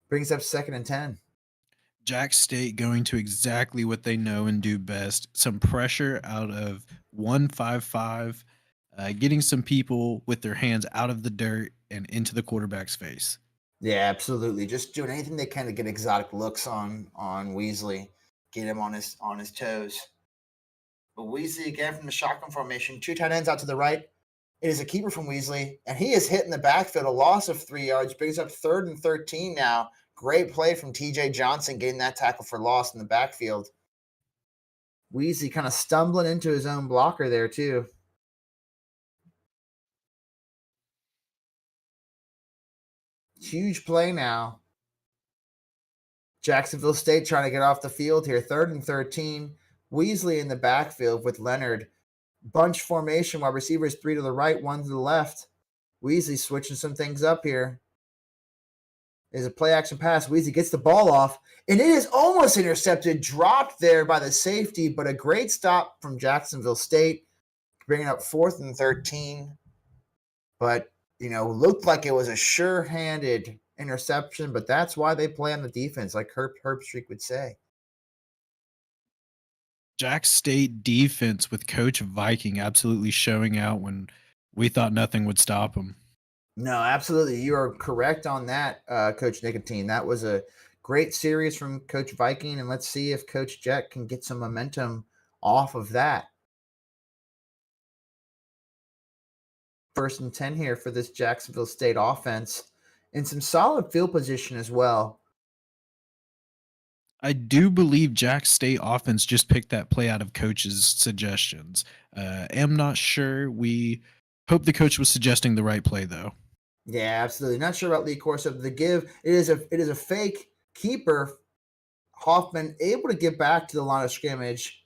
Brings up 2nd and 10. Jax State going to exactly what they know and do best. Some pressure out of 1-5-5, getting some people with their hands out of the dirt and into the quarterback's face. Yeah, absolutely. Just doing anything they can to get exotic looks on Weasley, get him on his toes. But Weasley again from the shotgun formation, 2 tight ends out to the right. It is a keeper from Weasley, and he is hit in the backfield. A loss of 3 yards, brings up 3rd and 13 now. Great play from TJ Johnson getting that tackle for loss in the backfield. Weasley kind of stumbling into his own blocker there too. Huge play now. Jacksonville State trying to get off the field here. 3rd and 13. Weasley in the backfield with Leonard. Bunch formation while receivers 3 to the right, 1 to the left. Weasley switching some things up here. There's a play action pass. Weasley gets the ball off, and it is almost intercepted, dropped there by the safety, but a great stop from Jacksonville State, bringing up 4th and 13. But, looked like it was a sure-handed interception, but that's why they play on the defense, like Herb Streak would say. Jax State defense with Coach Viking absolutely showing out when we thought nothing would stop him. No, absolutely. You are correct on that, Coach Nicotine. That was a great series from Coach Viking, and let's see if Coach Jet can get some momentum off of that. 1st and 10 here for this Jacksonville State offense, and some solid field position as well. I do believe Jax State offense just picked that play out of coach's suggestions. Am not sure. We hope the coach was suggesting the right play though. Yeah, absolutely. Not sure about Lee Corso. The give, it is a fake keeper. Hoffman able to get back to the line of scrimmage.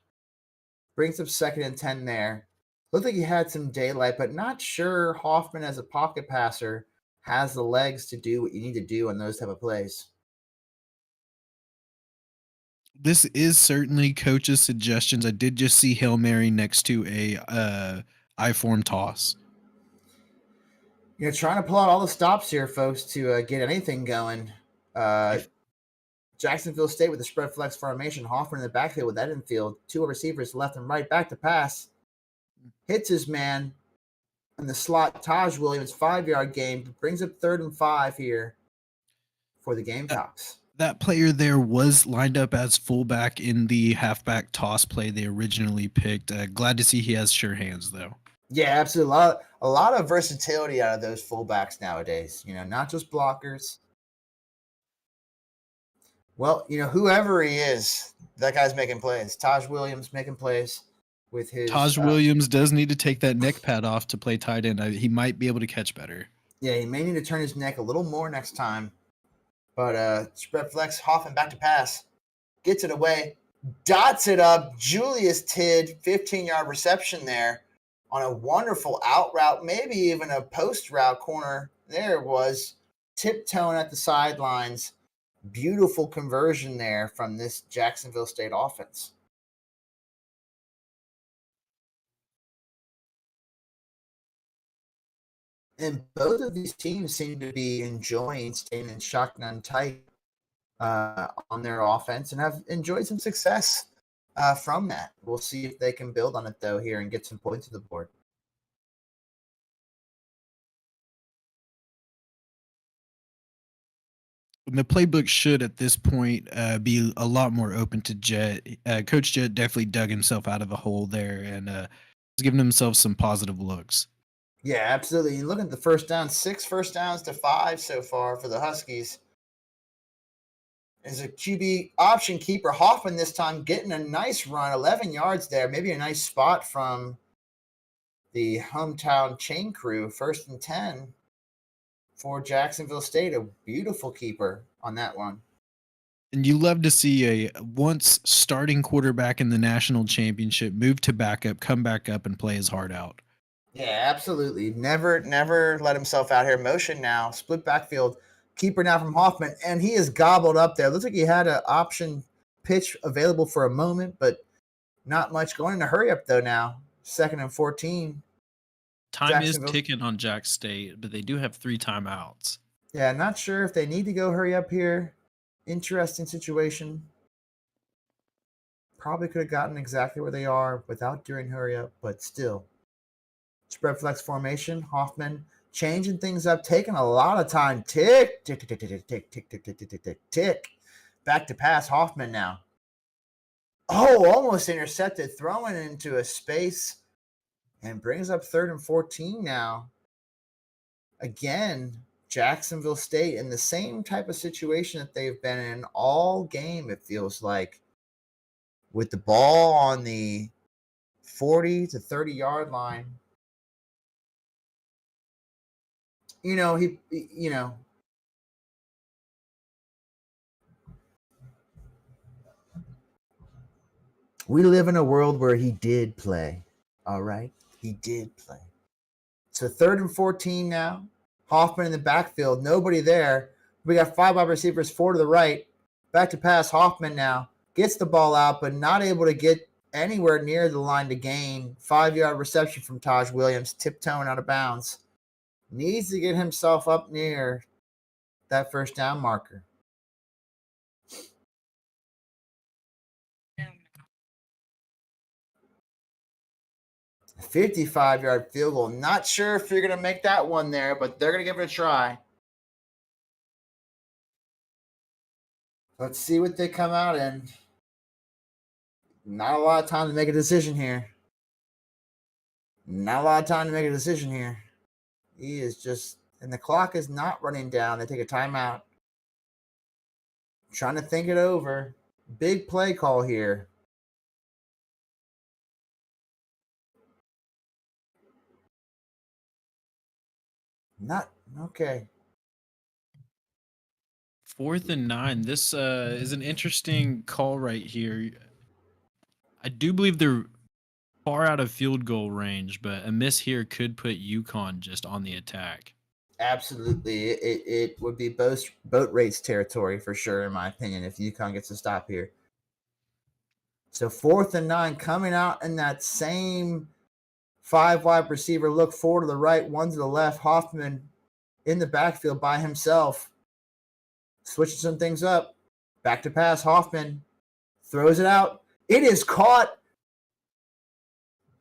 Brings up 2nd and 10 there. Looked like he had some daylight, but not sure Hoffman as a pocket passer has the legs to do what you need to do on those type of plays. This is certainly coach's suggestions. I did just see Hail Mary next to a I-form toss. Trying to pull out all the stops here, folks, to get anything going. Jacksonville State with the spread flex formation. Hoffman in the backfield with Edenfield. 2 receivers left and right. Back to pass. Hits his man in the slot. Taj Williams, 5-yard gain. Brings up 3rd and 5 here for the Gamecocks. That player there was lined up as fullback in the halfback toss play they originally picked. Glad to see he has sure hands, though. Yeah, absolutely. A lot of versatility out of those fullbacks nowadays. Not just blockers. Well, whoever he is, that guy's making plays. Taj Williams making plays with his. Taj Williams does need to take that neck pad off to play tight end. He might be able to catch better. Yeah, he may need to turn his neck a little more next time. But spread flex, Hoffman back to pass. Gets it away. Dots it up. Julius Tidd, 15-yard reception there on a wonderful out route, maybe even a post route corner. There it was. Tiptoeing at the sidelines. Beautiful conversion there from this Jacksonville State offense. And both of these teams seem to be enjoying staying in shotgun tight on their offense and have enjoyed some success from that. We'll see if they can build on it, though, here and get some points to the board. the playbook should at this point be a lot more open to Jet. Coach Jet definitely dug himself out of a hole there and has given himself some positive looks. Yeah, absolutely. You look at the first down, 6 first downs to 5 so far for the Huskies. Is a QB option keeper. Hoffman this time getting a nice run, 11 yards there. Maybe a nice spot from the hometown chain crew. 1st and 10 for Jacksonville State. A beautiful keeper on that one. And you love to see a once starting quarterback in the national championship move to backup, come back up, and play his heart out. Yeah, absolutely. Never let himself out here. Motion now. Split backfield. Keeper now from Hoffman. And he is gobbled up there. Looks like he had an option pitch available for a moment, but not much. Going in a hurry up, though, now. 2nd and 14. Time is ticking on Jax State, but they do have 3 timeouts. Yeah, not sure if they need to go hurry up here. Interesting situation. Probably could have gotten exactly where they are without doing hurry up, but still. Spread flex formation. Hoffman changing things up, taking a lot of time. Tick, tick, tick, tick, tick, tick, tick, tick, tick, tick, tick, tick. Back to pass. Hoffman now. Oh, almost intercepted. Throwing into a space and brings up 3rd and 14 now. Again, Jacksonville State in the same type of situation that they've been in all game, it feels like. With the ball on the 40 to 30-yard line. We live in a world where he did play. All right. He did play. So 3rd and 14 now. Hoffman in the backfield. Nobody there. We got 5 wide receivers, 4 to the right. Back to pass. Hoffman now gets the ball out, but not able to get anywhere near the line to gain. 5-yard reception from Taj Williams, tiptoeing out of bounds. Needs to get himself up near that first down marker. A 55-yard field goal. Not sure if you're going to make that one there, but they're going to give it a try. Let's see what they come out in. Not a lot of time to make a decision here. He is just, and the clock is not running down. They take a timeout. Trying to think it over. Big play call here. Not okay. 4th and 9. This is an interesting call right here. I do believe they're far out of field goal range, but a miss here could put UConn just on the attack. Absolutely. It would be boat race territory for sure, in my opinion, if UConn gets a stop here. So 4th and 9 coming out in that same 5 wide receiver look, 4 to the right, 1 to the left. Hoffman in the backfield by himself. Switching some things up. Back to pass. Hoffman throws it out. It is caught.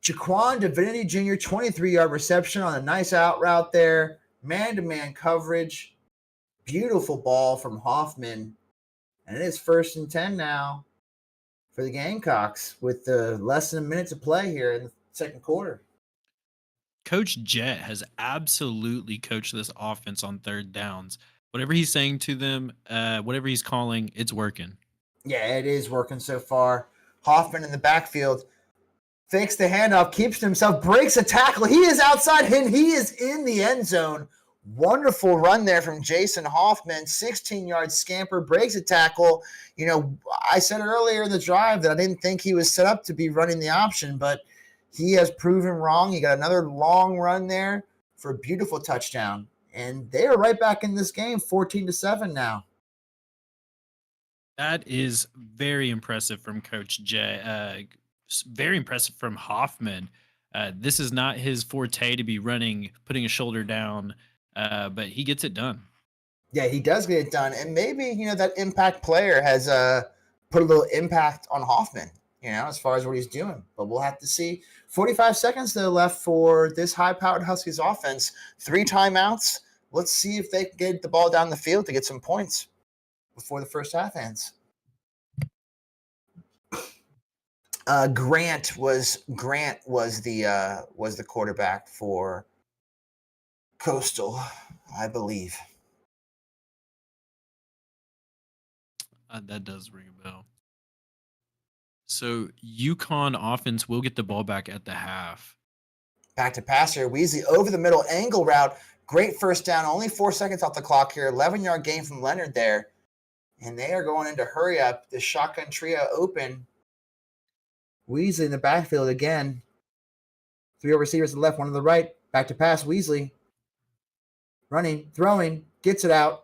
Jaquan Divinity Jr., 23-yard reception on a nice out route there. Man-to-man coverage. Beautiful ball from Hoffman. And it is 1st and 10 now for the Gamecocks with less than a minute to play here in the 2nd quarter. Coach Jet has absolutely coached this offense on 3rd downs. Whatever he's saying to them, whatever he's calling, it's working. Yeah, it is working so far. Hoffman in the backfield. Fakes the handoff, keeps to himself, breaks a tackle. He is outside and he is in the end zone. Wonderful run there from Jason Hoffman. 16-yard scamper, breaks a tackle. I said earlier in the drive that I didn't think he was set up to be running the option, but he has proven wrong. He got another long run there for a beautiful touchdown. And they are right back in this game, 14-7 now. That is very impressive from Coach J. Very impressive from Hoffman. This is not his forte to be running, putting a shoulder down, but he gets it done. Yeah, he does get it done. And maybe, that impact player has put a little impact on Hoffman, as far as what he's doing. But we'll have to see. 45 seconds, though, left for this high-powered Huskies offense. 3 timeouts. Let's see if they can get the ball down the field to get some points. before the first half ends. Grant was the quarterback for Coastal, I believe. That does ring a bell. So UConn offense will get the ball back at the half. Back to pass here. Weasley over the middle angle route. Great first down. Only 4 seconds off the clock here. 11-yard gain from Leonard there. And they are going into hurry up. The shotgun trio open. Weasley in the backfield again. 3 receivers to the left, 1 to the right. Back to pass. Weasley running, throwing, gets it out.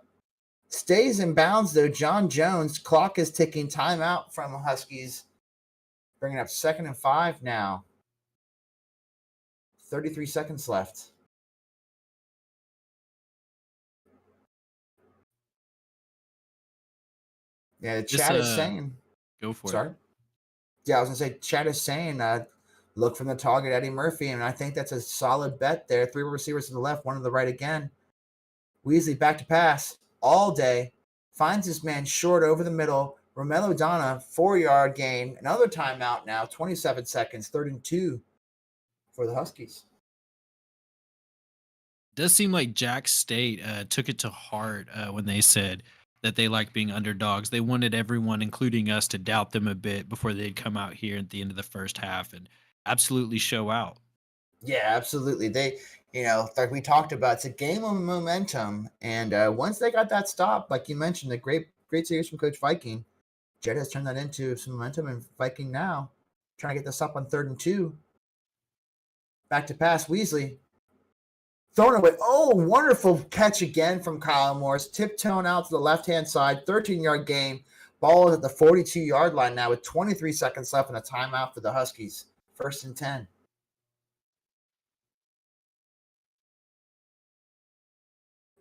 Stays in bounds though. John Jones. Clock is ticking. Timeout from the Huskies. Bringing up 2nd and 5 now. 33 seconds left. Yeah, the chat is saying. Go for Sorry. it. Yeah, I was going to say, chat is saying, look from the target, Eddie Murphy, and I think that's a solid bet there. 3 receivers to the left, 1 to the right again. Weasley back to pass all day. Finds this man short over the middle. Romello Donna, 4-yard gain. Another timeout now, 27 seconds, 3rd and 2 for the Huskies. Does seem like Jax State took it to heart when they said that they like being underdogs. They wanted everyone, including us, to doubt them a bit before they'd come out here at the end of the first half and absolutely show out. Yeah, absolutely. They, like we talked about, it's a game of momentum. And once they got that stop, like you mentioned, the great series from Coach Viking, Jed has turned that into some momentum. And Viking now trying to get this up on 3rd and 2. Back to pass, Weasley. Thrown away. Oh, wonderful catch again from Kyle Morris. Tiptoeing out to the left-hand side. 13-yard gain. Ball is at the 42-yard line now with 23 seconds left and a timeout for the Huskies. 1st and 10.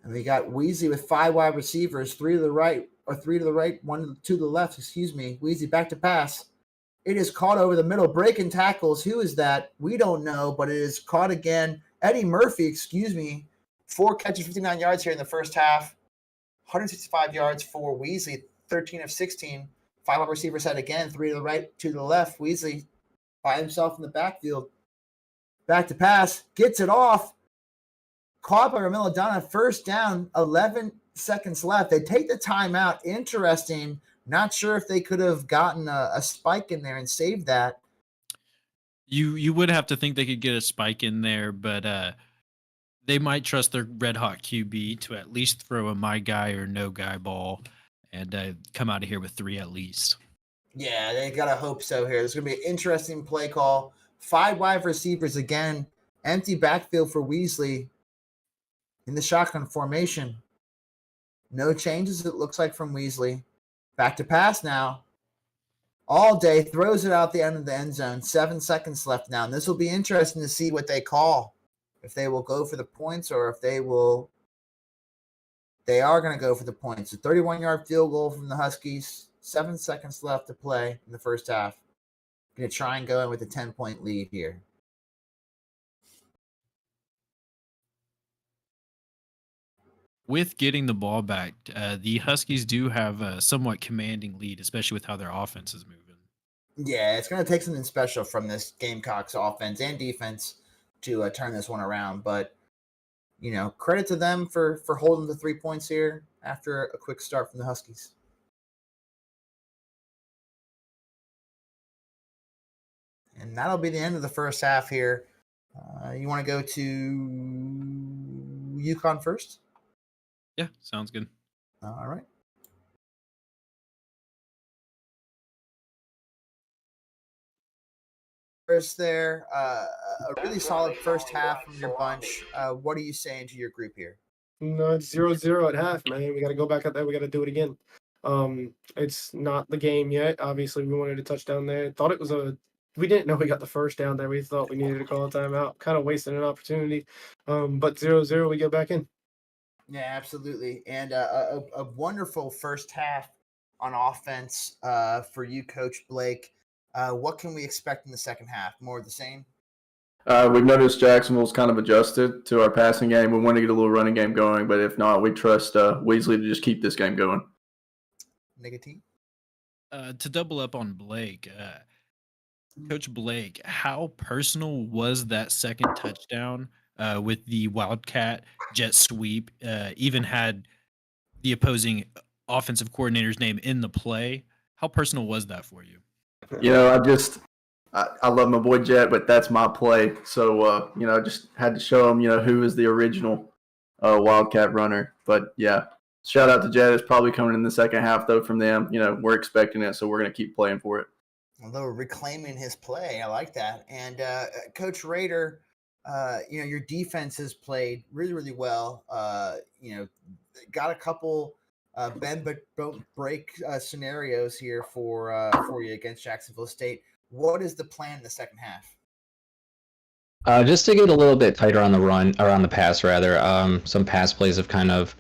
And we got Weasley with 5 wide receivers, 3 to the right, 1 to the left, Weasley back to pass. It is caught over the middle, breaking tackles. Who is that? We don't know, but it is caught again. Eddie Murphy, 4 catches, 59 yards here in the first half. 165 yards for Weasley, 13 of 16. 5 wide receivers set again, 3 to the right, 2 to the left. Weasley by himself in the backfield. Back to pass, gets it off. Caught by Romello Donna, 1st down, 11 seconds left. They take the timeout. Interesting. Not sure if they could have gotten a spike in there and saved that. You would have to think they could get a spike in there, but they might trust their red hot QB to at least throw a my guy or no guy ball and come out of here with 3 at least. Yeah, they got to hope so here. There's going to be an interesting play call. 5 wide receivers again. Empty backfield for Weasley in the shotgun formation. No changes, it looks like, from Weasley. Back to pass now. All day, throws it out the end of the end zone. 7 seconds left now. And this will be interesting to see what they call. If they will go for the points or if they are going to go for the points. A 31-yard field goal from the Huskies. 7 seconds left to play in the first half. Going to try and go in with a 10-point lead here. With getting the ball back, the Huskies do have a somewhat commanding lead, especially with how their offense is moving. Yeah, it's going to take something special from this Gamecocks offense and defense to turn this one around. But, credit to them for holding the 3 points here after a quick start from the Huskies. And that'll be the end of the first half here. You want to go to UConn first? Yeah, sounds good. All right. First there, a really solid first half from your bunch. What are you saying to your group here? No, it's 0-0 at half, man. We got to go back out there. We got to do it again. It's not the game yet. Obviously, we wanted a touchdown there. Thought it was we didn't know we got the first down there. We thought we needed to call a timeout. Kind of wasted an opportunity. But 0-0, we go back in. Yeah, absolutely. And a wonderful first half on offense for you, Coach Blake. What can we expect in the second half? More of the same? We've noticed Jacksonville's kind of adjusted to our passing game. We want to get a little running game going, but if not, we trust Weasley to just keep this game going. Nicotine. To double up on Blake, Coach Blake, how personal was that second touchdown with the Wildcat jet sweep? Even had the opposing offensive coordinator's name in the play. How personal was that for you? I love my boy Jet, but that's my play. So, I just had to show him, who is the original Wildcat runner. But yeah, shout out to Jet. It's probably coming in the second half, though, from them. We're expecting it, so we're going to keep playing for it. Although reclaiming his play, I like that. And Coach Rader, your defense has played really, really well. Got a couple bend but don't break scenarios here for you against Jacksonville State. What is the plan in the second half? Just to get a little bit tighter on the run, or on the pass rather. Some pass plays have kind of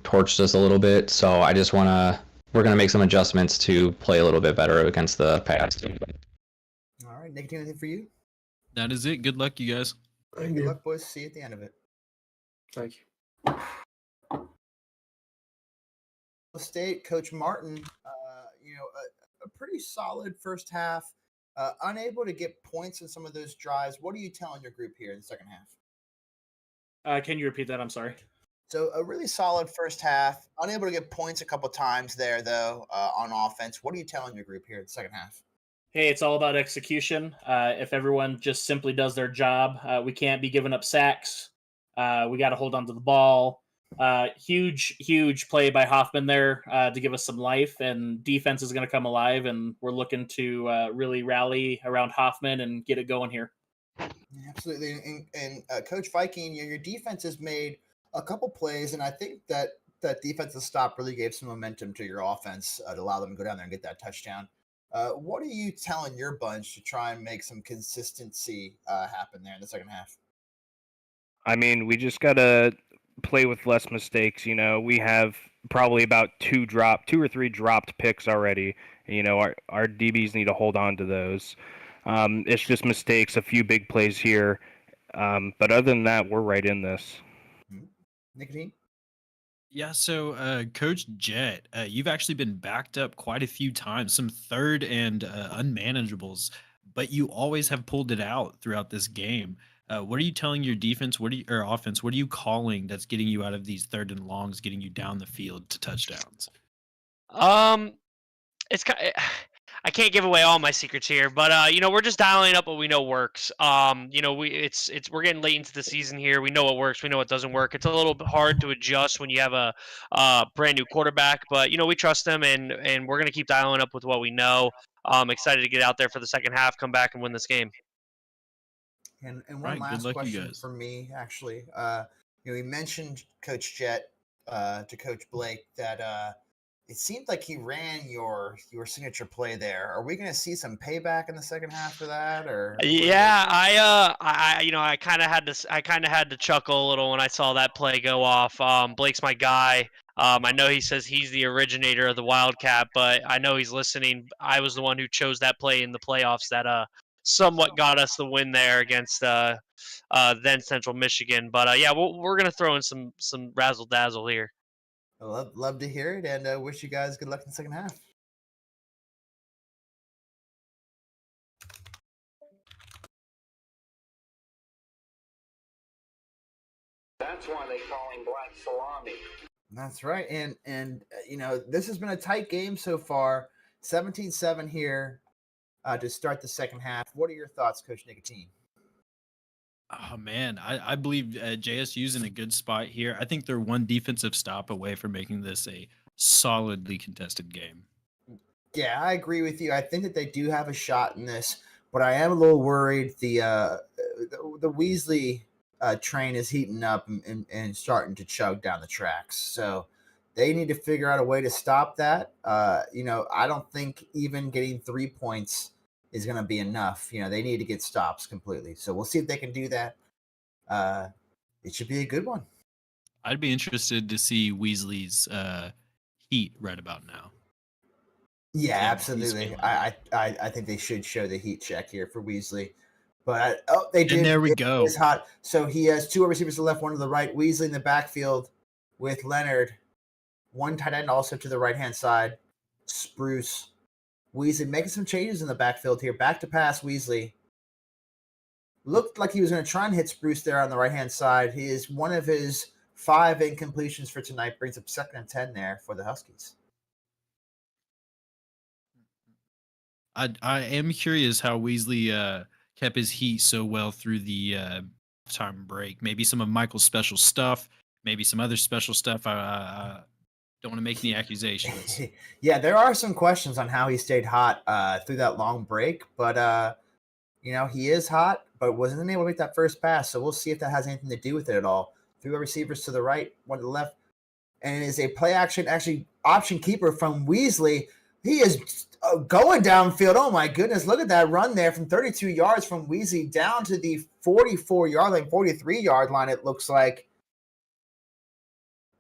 torched us a little bit, so we're gonna make some adjustments to play a little bit better against the pass. All right, Nick, anything for you? That is it. Good luck, you guys. Good luck, boys. See you at the end of it. Thank you. State Coach Martin, a pretty solid first half. Unable to get points in some of those drives. What are you telling your group here in the second half? Can you repeat that? I'm sorry. So a really solid first half. Unable to get points a couple times there, though, on offense. What are you telling your group here in the second half? Hey, it's all about execution. If everyone just simply does their job, we can't be giving up sacks. We got to hold on to the ball. Huge play by Hoffman there to give us some life, and defense is going to come alive, and we're looking to really rally around Hoffman and get it going here. Absolutely. And Coach Viking, your defense has made a couple plays, and I think that defensive stop really gave some momentum to your offense to allow them to go down there and get that touchdown. What are you telling your bunch to try and make some consistency happen there in the second half? I mean, we just got to play with less mistakes. We have probably about two or three dropped picks already. Our DBs need to hold on to those. It's just mistakes, a few big plays here. But other than that, we're right in this. Nicotine? Yeah, so Coach Jet, you've actually been backed up quite a few times, some third and unmanageables, but you always have pulled it out throughout this game. What are you telling your defense? Or offense? What are you calling that's getting you out of these third and longs, getting you down the field to touchdowns? It's I can't give away all my secrets here, but we're just dialing up what we know works. We're getting late into the season here. We know what works. We know what doesn't work. It's a little bit hard to adjust when you have a brand new quarterback, but we trust them, and we're gonna keep dialing up with what we know. I'm excited to get out there for the second half, come back and win this game. And one Right, good last luck, you question guys. for me, actually. We mentioned Coach Jet to Coach Blake that it seemed like he ran your signature play there. Are we going to see some payback in the second half for that, or? Yeah, I kind of had to chuckle a little when I saw that play go off. Blake's my guy. I know he says he's the originator of the Wildcat, but I know he's listening. I was the one who chose that play in the playoffs that somewhat got us the win there against then Central Michigan. But yeah, we're gonna throw in some razzle dazzle here. I love to hear it, and wish you guys good luck in the second half. That's why they call him Black Salami. That's right. And this has been a tight game so far. 17-7 here to start the second half. What are your thoughts, Coach Nicotine? Oh man, I believe JSU's in a good spot here. I think they're one defensive stop away from making this a solidly contested game. Yeah, I agree with you. I think that they do have a shot in this, but I am a little worried. The Weasley train is heating up and starting to chug down the tracks. So they need to figure out a way to stop that. I don't think even getting 3 points is going to be enough. They need to get stops completely. So we'll see if they can do that. It should be a good one. I'd be interested to see Weasley's heat right about now. Yeah, Yeah, absolutely. he's I think they should show the heat check here for Weasley. But they did. And there we It go. is hot. So he has two receivers to the left, one to the right. Weasley in the backfield with Leonard. One tight end also to the right-hand side. Spruce. Weasley making some changes in the backfield here. Back to pass, Weasley. Looked like he was going to try and hit Spruce there on the right-hand side. He is one of his 5 incompletions for tonight. Brings up 2nd and 10 there for the Huskies. I am curious how Weasley kept his heat so well through the time break. Maybe some of Michael's special stuff, maybe some other special stuff. I don't want to make any accusations. Yeah, there are some questions on how he stayed hot through that long break, but he is hot, but wasn't able to make that first pass. So we'll see if that has anything to do with it at all. 3 receivers to the right, 1 to the left, and it is a play action, actually option keeper from Weasley. He is going downfield. Oh my goodness, look at that run there from 32 yards from Weasley down to the 44-yard line, 43-yard line, it looks like.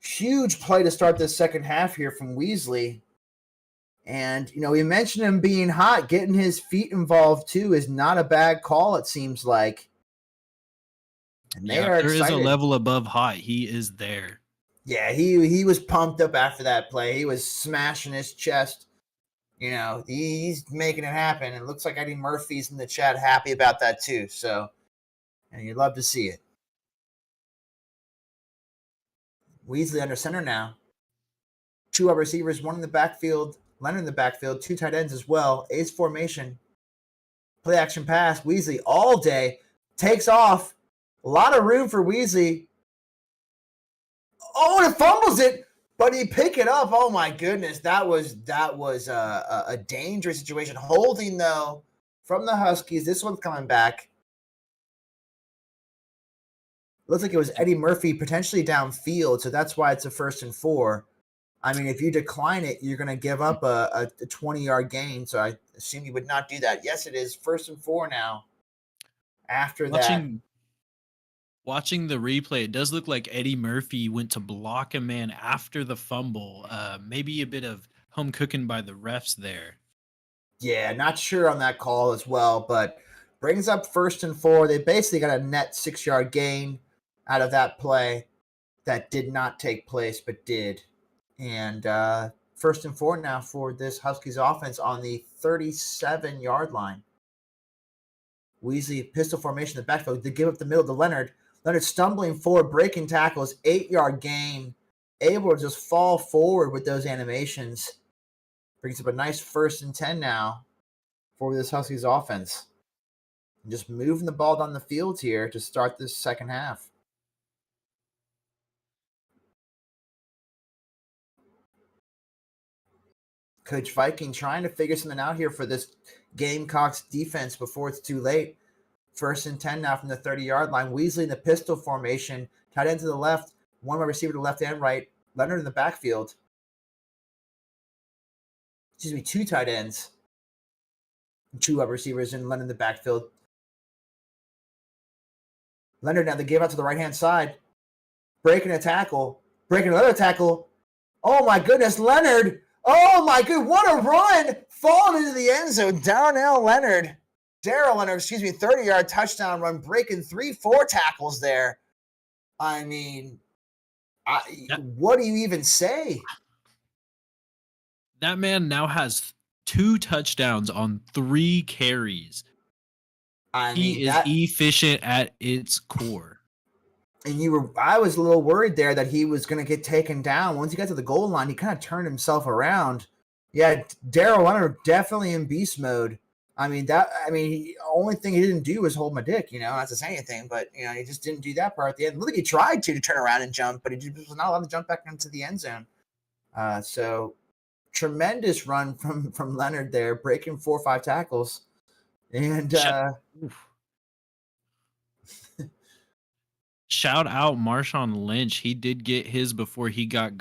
Huge play to start this second half here from Weasley. And, we mentioned him being hot. Getting his feet involved, too, is not a bad call, it seems like. And they are there excited. is a level above hot. He is there. Yeah, he was pumped up after that play. He was smashing his chest. He's making it happen. It looks like Eddie Murphy's in the chat happy about that, too. So, and you'd love to see it. Weasley under center now. 2 wide receivers, 1 in the backfield. Leonard in the backfield, 2 tight ends as well. Ace formation. Play action pass. Weasley all day. Takes off. A lot of room for Weasley. Oh, and it fumbles it, but he pick it up. Oh my goodness, that was a dangerous situation. Holding though from the Huskies. This one's coming back. Looks like it was Eddie Murphy potentially downfield, so that's why it's a 1st and 4. I mean, if you decline it, you're going to give up a 20-yard gain. So I assume you would not do that. Yes, it is 1st and 4 now. After Watching the replay, it does look like Eddie Murphy went to block a man after the fumble. Maybe a bit of home cooking by the refs there. Yeah, not sure on that call as well, but brings up 1st and 4. They basically got a net 6-yard gain out of that play that did not take place, but did. And 1st and 4 now for this Huskies offense on the 37-yard line. Weasley pistol formation in the backfield. They give up the middle to Leonard. Leonard stumbling forward, breaking tackles, 8-yard gain. Able to just fall forward with those animations. Brings up a nice 1st and 10 now for this Huskies offense. And just moving the ball down the field here to start this second half. Coach Viking trying to figure something out here for this Gamecocks defense before it's too late. 1st and 10 now from the 30-yard line. Weasley in the pistol formation. Tight end to the left. 1 wide receiver to left and right. Leonard in the backfield. 2 tight ends. 2 wide receivers and Leonard in the backfield. Leonard now they give out to the right-hand side. Breaking a tackle. Breaking another tackle. Oh, my goodness. Leonard. Oh, my good. What a run. Falling into the end zone. Darrell Leonard, 30-yard touchdown run, breaking 3-4 tackles there. I mean, what do you even say? That man now has 2 touchdowns on 3 carries. He is efficient at its core. And I was a little worried there that he was going to get taken down. Once he got to the goal line, he kind of turned himself around. Yeah, Darrell Leonard definitely in beast mode. The only thing he didn't do was hold my dick, not to say anything, but, he just didn't do that part at the end. Look, like he tried to turn around and jump, but he just was not allowed to jump back into the end zone. So tremendous run from Leonard there, breaking 4 or 5 tackles. And shout out Marshawn Lynch. He did get his before he got.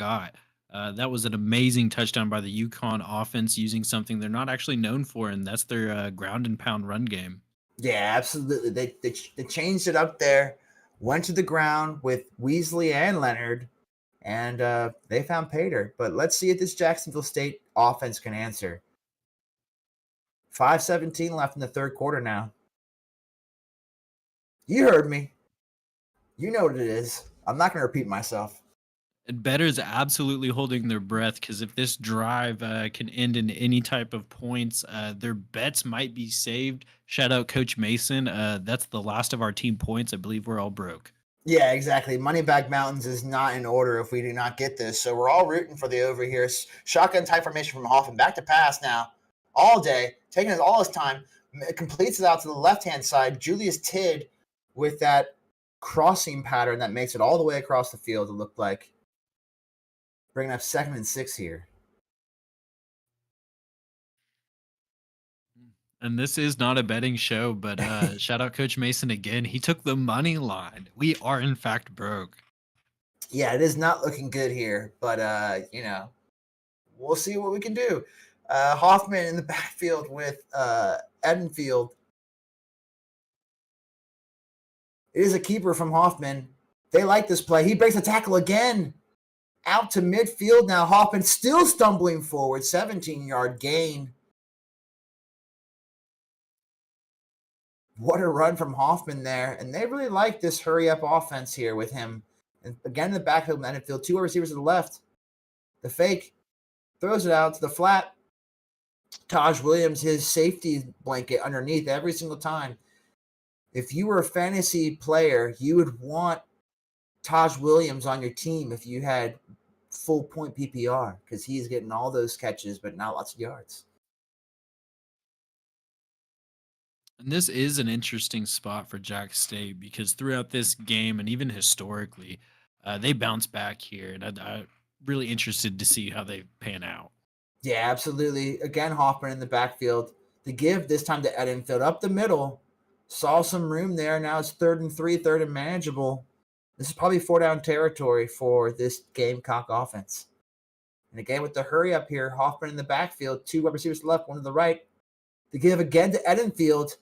That was an amazing touchdown by the UConn offense using something they're not actually known for, and that's their ground and pound run game. Yeah, absolutely. They changed it up there, went to the ground with Weasley and Leonard, and they found Pater. But let's see if this Jacksonville State offense can answer. 5:17 left in the third quarter now. You heard me. You know what it is. I'm not going to repeat myself. And bettor's absolutely holding their breath because if this drive can end in any type of points, their bets might be saved. Shout out Coach Mason. That's the last of our team points. I believe we're all broke. Yeah, exactly. Moneyback Mountains is not in order if we do not get this. So we're all rooting for the over here. Shotgun type formation from Hoffman. Back to pass now. All day. Taking all his time. It completes it out to the left-hand side. Julius Tidd with that crossing pattern that makes it all the way across the field, it looked like. Bringing up 2nd and 6 here. And this is not a betting show, but shout out Coach Mason again. He took the money line. We are in fact broke. Yeah, it is not looking good here, but we'll see what we can do. Hoffman in the backfield with Edenfield. It is a keeper from Hoffman. They like this play. He breaks a tackle again. Out to midfield now. Hoffman still stumbling forward. 17-yard gain. What a run from Hoffman there. And they really like this hurry-up offense here with him. And again in the backfield, Edenfield. 2 receivers to the left. The fake. Throws it out to the flat. Taj Williams, his safety blanket underneath every single time. If you were a fantasy player, you would want Taj Williams on your team if you had full point PPR because he's getting all those catches, but not lots of yards. And this is an interesting spot for Jack State because throughout this game and even historically, they bounce back here. And I'm really interested to see how they pan out. Yeah, absolutely. Again, Hoffman in the backfield. The give this time to Edenfield up the middle. Saw some room there. Now it's 3rd and 3, 3rd and manageable. This is probably 4-down territory for this Gamecock offense. And again, with the hurry up here, Hoffman in the backfield, 2 wide receivers to the left, 1 to the right. The give again to Edenfield.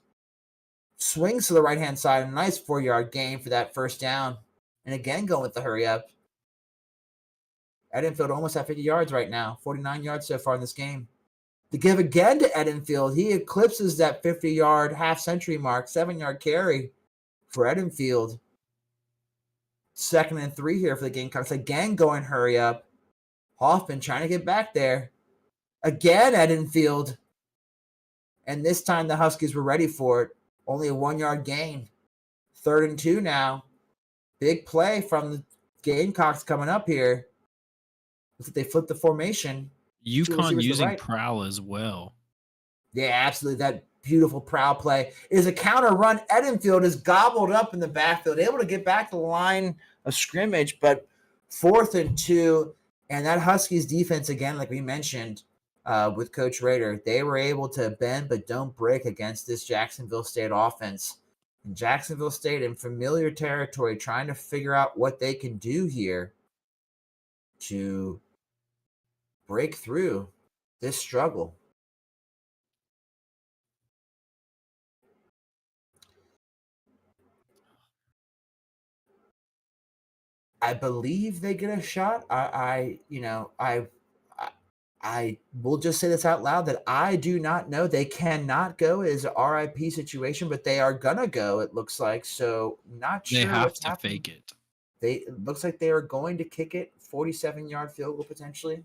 Swings to the right-hand side. A nice 4-yard gain for that 1st down. And again, going with the hurry up. Edenfield almost at 50 yards right now. 49 yards so far in this game. The give again to Edenfield. He eclipses that 50-yard half-century mark. 7-yard carry for Edenfield. 2nd and 3 here for the Gamecocks. Again, going hurry up. Hoffman trying to get back there. Again, Edenfield. And this time the Huskies were ready for it. Only a 1-yard gain. 3rd and 2 now. Big play from the Gamecocks coming up here. Looks like they flipped the formation. UConn using prowl as well. Yeah, absolutely. That beautiful prowl play is a counter run. Edenfield is gobbled up in the backfield, able to get back to the line of scrimmage, but 4th and 2. And that Huskies defense, again, like we mentioned with Coach Rader, they were able to bend but don't break against this Jacksonville State offense. And Jacksonville State in familiar territory, trying to figure out what they can do here to break through this struggle. I believe they get a shot. I will just say this out loud that I do not know. They cannot go as a RIP situation, but they are gonna go. It looks like so. Not sure. They have what's to happening. fake it. It looks like they are going to kick it. 47-yard field goal potentially.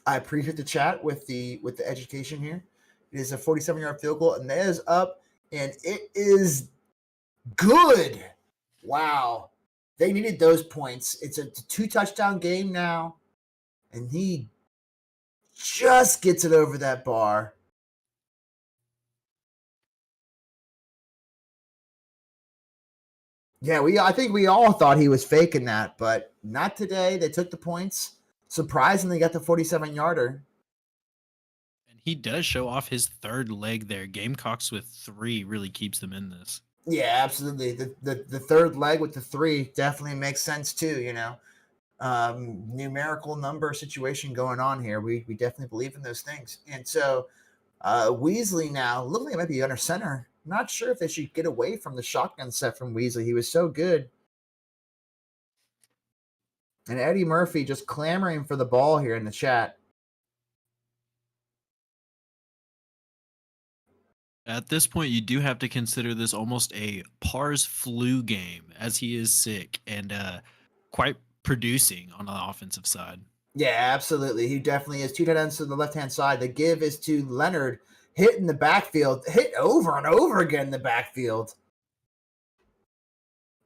I appreciate the chat with the education here. It is a 47-yard field goal, and that is up, and it is good. Wow. They needed those points. It's a 2-touchdown game now, and he just gets it over that bar. Yeah, I think we all thought he was faking that, but not today. They took the points. Surprisingly, got the 47-yarder. And he does show off his 3rd leg there. Gamecocks with 3 really keeps them in this. Yeah, absolutely. The 3rd leg with the 3 definitely makes sense too, numerical number situation going on here. We definitely believe in those things. And so Weasley now, looking like it might be under center. Not sure if they should get away from the shotgun set from Weasley. He was so good. And Eddie Murphy just clamoring for the ball here in the chat. At this point, you do have to consider this almost a Pars flu game, as he is sick and quite producing on the offensive side. Yeah, absolutely. He definitely is. Two tight ends to the left-hand side. The give is to Leonard, hit in the backfield, hit over and over again in the backfield.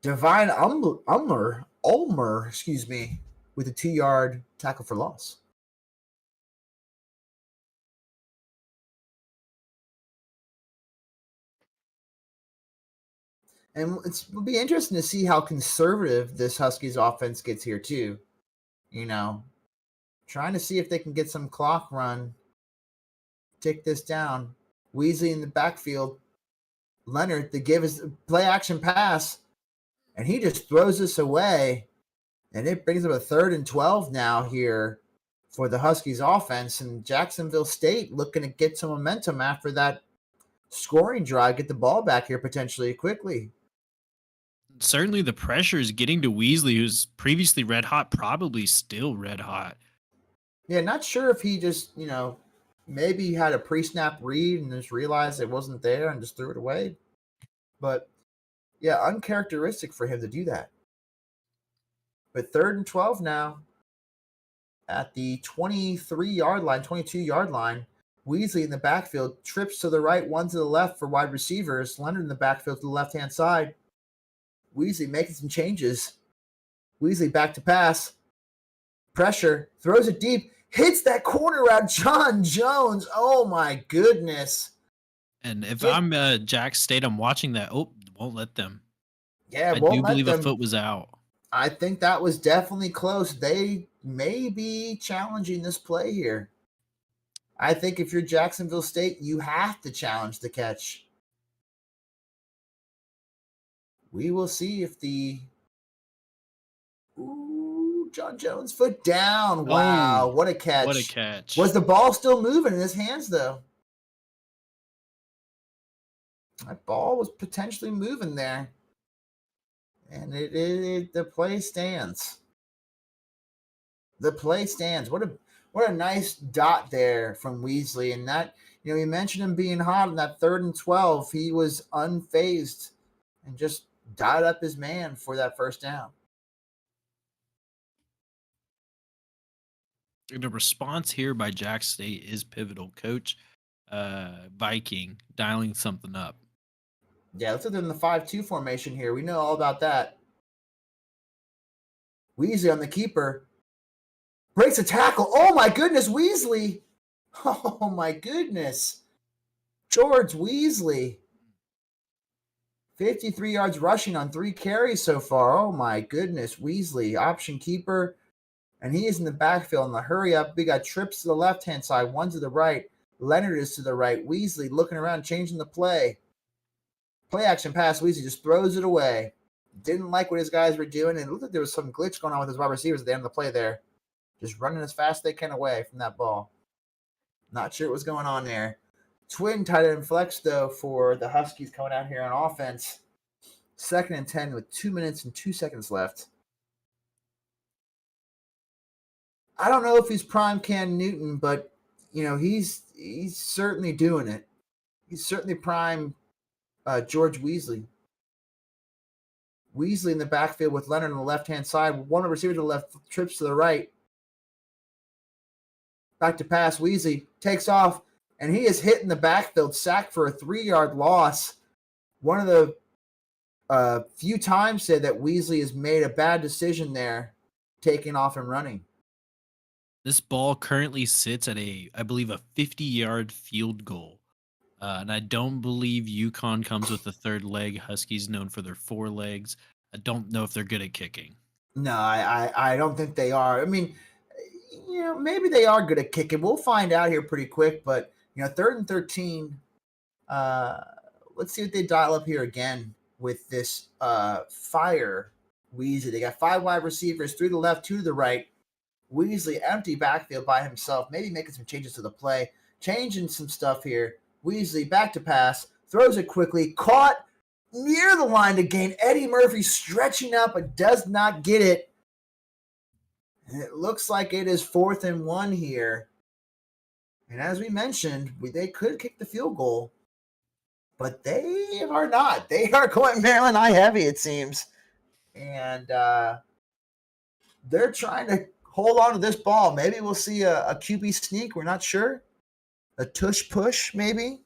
Divine Ulmer, excuse me, with a 2-yard tackle for loss. And it'll be interesting to see how conservative this Huskies offense gets here too. You know, trying to see if they can get some clock run, take this down. Weasley in the backfield. Leonard, the give is play action pass, and he just throws this away. And it brings up a 3rd and 12 now here for the Huskies offense. And Jacksonville State looking to get some momentum after that scoring drive, get the ball back here potentially quickly. Certainly the pressure is getting to Weasley, who's previously red hot, probably still red hot. Yeah, not sure if he just, maybe he had a pre-snap read and just realized it wasn't there and just threw it away. But yeah, uncharacteristic for him to do that. But 3rd and 12 now at the 23-yard line, 22-yard line. Weasley in the backfield, trips to the right, one to the left for wide receivers. Leonard in the backfield to the left-hand side. Weasley making some changes. Weasley back to pass. Pressure, throws it deep, hits that corner route. John Jones, oh my goodness. And if I'm JAX State, I'm watching that. Oh, won't let them. Yeah, I do believe a foot was out. I think that was definitely close. They may be challenging this play here. I think if you're Jacksonville State, you have to challenge the catch. We will see if the John Jones foot down. Wow, what a catch. What a catch. Was the ball still moving in his hands, though? That ball was potentially moving there. And the play stands. The play stands. What a nice dot there from Weasley. And that, you mentioned him being hot in that 3rd and 12. He was unfazed and just dotted up his man for that first down. The response here by JAX State is pivotal. Coach Viking dialing something up. Yeah, let's look at in the 5-2 formation here. We know all about that. Weasley on the keeper. Breaks a tackle. Oh, my goodness, Weasley. Oh, my goodness. George Weasley. 53 yards rushing on 3 carries so far. Oh, my goodness. Weasley, option keeper. And he is in the backfield in the hurry up. We got trips to the left-hand side, one to the right. Leonard is to the right. Weasley looking around, changing the play. Play action pass. Weasley just throws it away. Didn't like what his guys were doing. And it looked like there was some glitch going on with his wide receivers at the end of the play there. Just running as fast as they can away from that ball. Not sure what was going on there. Twin tight end flex, though, for the Huskies coming out here on offense. 2nd and 10 with 2 minutes and 2 seconds left. I don't know if he's prime Cam Newton, but, he's certainly doing it. He's certainly prime George Weasley. Weasley in the backfield with Leonard on the left-hand side. One receiver to the left, trips to the right. Back to pass. Weasley takes off, and he is hit in the backfield, sacked for a 3-yard loss. One of the few times said that Weasley has made a bad decision there, taking off and running. This ball currently sits at I believe, a 50-yard field goal. And I don't believe UConn comes with a 3rd leg. Huskies known for their 4 legs. I don't know if they're good at kicking. No, I don't think they are. I mean, maybe they are good at kicking. We'll find out here pretty quick. But, 3rd and 13. Let's see what they dial up here again with this fire Weasley. They got 5 wide receivers, 3 to the left, 2 to the right. Weasley, empty backfield by himself, maybe making some changes to the play, changing some stuff here. Weasley back to pass, throws it quickly, caught near the line to gain. Eddie Murphy stretching up, but does not get it. And it looks like it is 4th and 1 here. And as we mentioned, they could kick the field goal. but they are not. They are going Maryland high heavy, it seems. And they're trying to hold on to this ball. Maybe we'll see a QB sneak. We're not sure. A tush push, maybe.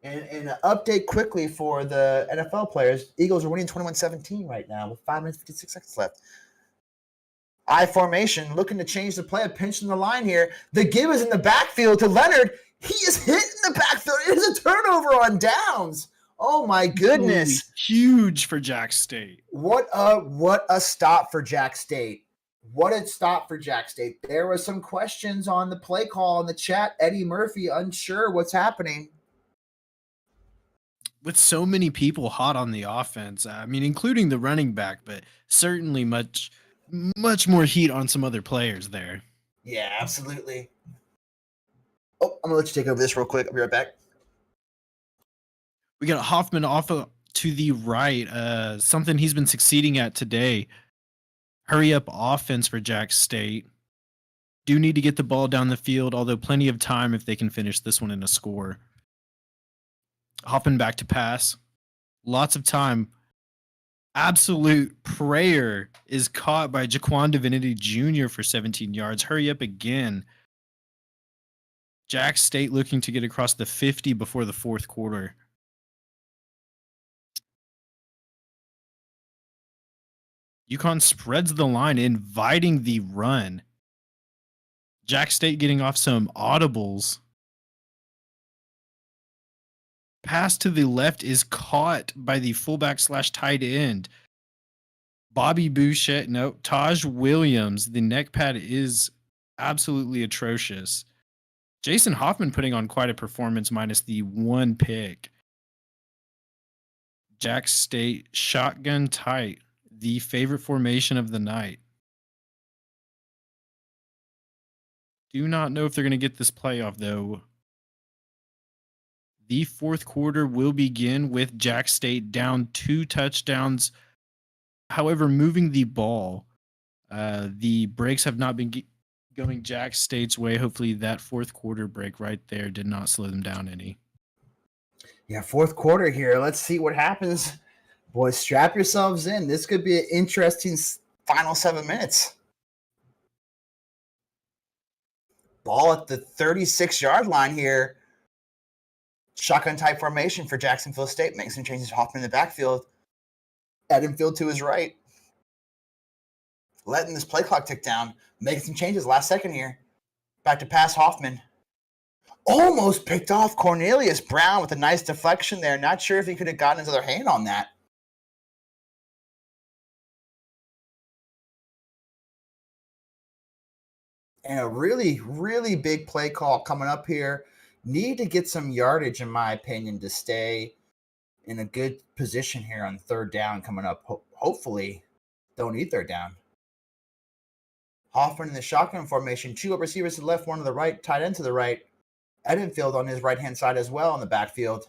And an update quickly for the NFL players. Eagles are winning 21-17 right now with 5 minutes 56 seconds left. I formation, looking to change the play, pinching the line here. The give is in the backfield to Leonard. He is hit in the backfield. It is a turnover on downs. Oh my goodness! Huge for JAX State. What a stop for JAX State. What a stop for JAX State. There were some questions on the play call in the chat. Eddie Murphy unsure what's happening. With so many people hot on the offense, I mean, including the running back, but certainly much more heat on some other players there. Yeah, absolutely. Oh, I'm going to let you take over this real quick. I'll be right back. We got Hoffman off to the right, something he's been succeeding at today. Hurry up offense for JAX State. Do need to get the ball down the field, although plenty of time if they can finish this one in a score. Hoffman back to pass. Lots of time. Absolute prayer is caught by Jaquan Divinity Jr. for 17 yards. Hurry up again. JAX State looking to get across the 50 before the fourth quarter. UConn spreads the line, inviting the run. JAX State getting off some audibles. Pass to the left is caught by the fullback / tight end. Bobby Bouchette, no, Taj Williams. The neck pad is absolutely atrocious. Jason Hoffman putting on quite a performance minus the one pick. JAX State shotgun tight, the favorite formation of the night. Do not know if they're going to get this playoff, though. The fourth quarter will begin with JAX State down 2 touchdowns. However, moving the ball, the breaks have not been going JAX State's way. Hopefully that fourth quarter break right there did not slow them down any. Yeah, fourth quarter here. Let's see what happens. Boys, strap yourselves in. This could be an interesting final 7 minutes. Ball at the 36-yard line here. Shotgun type formation for Jacksonville State. Makes some changes. Hoffman in the backfield. Edenfield to his right. Letting this play clock tick down. Making some changes last second here. Back to pass Hoffman. Almost picked off Cornelius Brown with a nice deflection there. Not sure if he could have gotten his other hand on that. And a really, really big play call coming up here. Need to get some yardage, in my opinion, to stay in a good position here on third down coming up. Hopefully, don't need third down. Hoffman in the shotgun formation. 2 receivers to the left, 1 to the right, tight end to the right. Edenfield on his right-hand side as well in the backfield.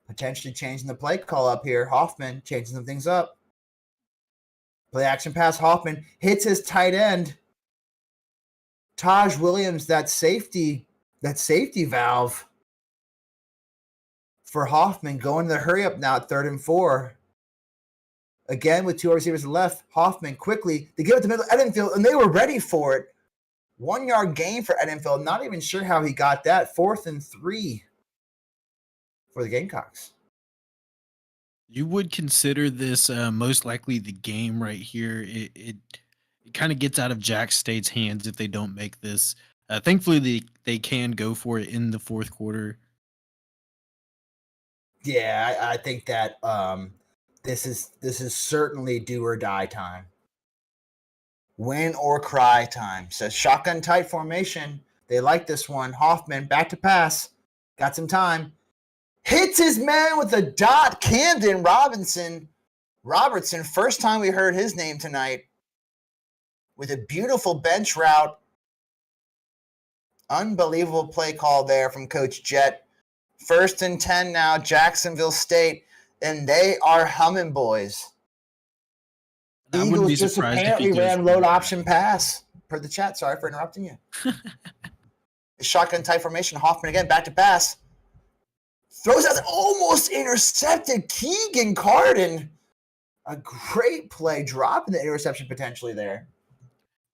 Potentially changing the play call up here. Hoffman changing some things up. Play action pass. Hoffman hits his tight end. Taj Williams, that safety valve for Hoffman, going to the hurry up now at 3rd and 4. Again, with 2 receivers to the left, Hoffman quickly, they give it to middle Edenfield, and they were ready for it. 1 yard gain for Edenfield. Not even sure how he got that. 4th and 3 for the Gamecocks. You would consider this most likely the game right here. It kind of gets out of JAX State's hands if they don't make this. Thankfully, they can go for it in the fourth quarter. Yeah, I think that this is certainly do or die time. Win or cry time. So shotgun tight formation. They like this one. Hoffman back to pass. Got some time. Hits his man with a dot. Camden Robertson. First time we heard his name tonight. With a beautiful bench route. Unbelievable play call there from Coach Jett. 1st and 10 now, Jacksonville State. And they are humming, boys. Eagles just apparently ran load option pass per the chat. Sorry for interrupting you. Shotgun type formation. Hoffman again, back to pass. Throws out, almost intercepted. Keegan Carden. A great play, dropping the interception potentially there.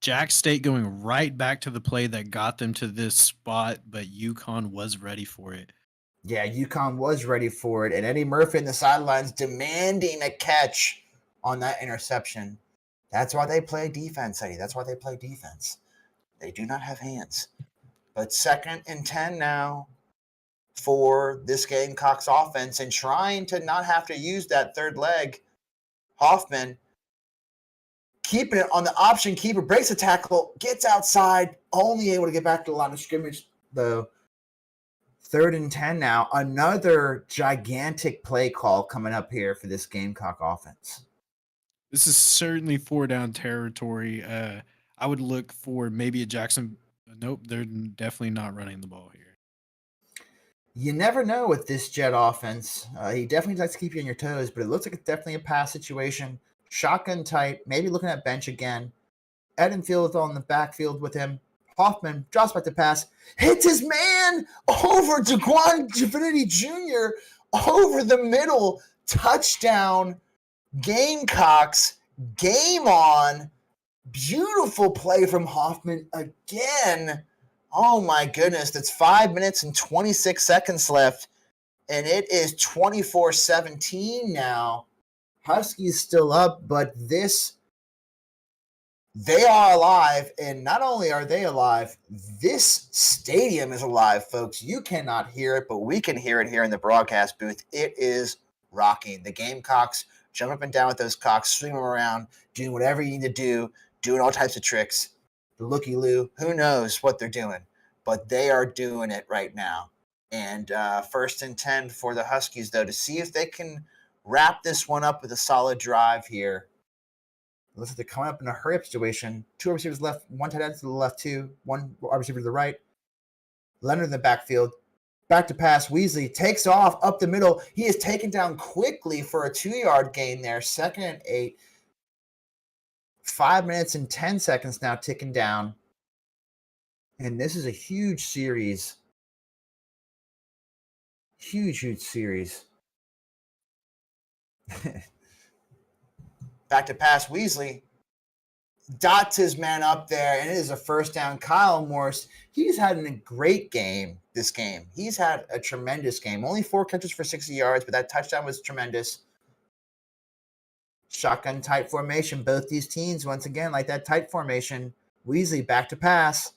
Jack State going right back to the play that got them to this spot, but UConn was ready for it. Yeah, UConn was ready for it, and Eddie Murphy in the sidelines demanding a catch on that interception. That's why they play defense, Eddie. That's why they play defense. They do not have hands. But 2nd and 10 now for this Gamecocks offense, and trying to not have to use that third leg. Hoffman keeping it on the option keeper, breaks a tackle, gets outside, only able to get back to the line of scrimmage, though. 3rd and 10 now. Another gigantic play call coming up here for this Gamecock offense. This is certainly 4-down territory. I would look for maybe a Jackson. Nope, they're definitely not running the ball here. You never know with this Jet offense. He definitely likes to keep you on your toes, but it looks like it's definitely a pass situation. Shotgun type, maybe looking at bench again. Edenfield on the backfield with him. Hoffman drops back to pass, hits his man over DeQuan Divinity Jr. over the middle. Touchdown, Gamecocks, game on. Beautiful play from Hoffman again. Oh my goodness, that's 5 minutes and 26 seconds left, and it is 24-17 now. Huskies still up, but they are alive, and not only are they alive, this stadium is alive, folks. You cannot hear it, but we can hear it here in the broadcast booth. It is rocking. The Gamecocks jump up and down with those cocks, swing them around, doing whatever you need to do, doing all types of tricks. The looky-loo, who knows what they're doing, but they are doing it right now. And 1st and 10 for the Huskies, though, to see if they can wrap this one up with a solid drive here. Looks like they're coming up in a hurry-up situation. 2 receivers left, 1 tight end to the left, 2, 1 wide receiver to the right. Leonard in the backfield. Back to pass. Weasley takes off up the middle. He is taken down quickly for a 2-yard gain there. 2nd and 8. 5 minutes and 10 seconds now ticking down. And this is a huge series. Huge series. Back to pass. Weasley dots his man up there, and it is a 1st down. Kyle Morse, he's had a great game this game. He's had a tremendous game. Only 4 catches for 60 yards, but that touchdown was tremendous. Shotgun tight formation. Both these teams, once again, like that tight formation. Weasley back to pass.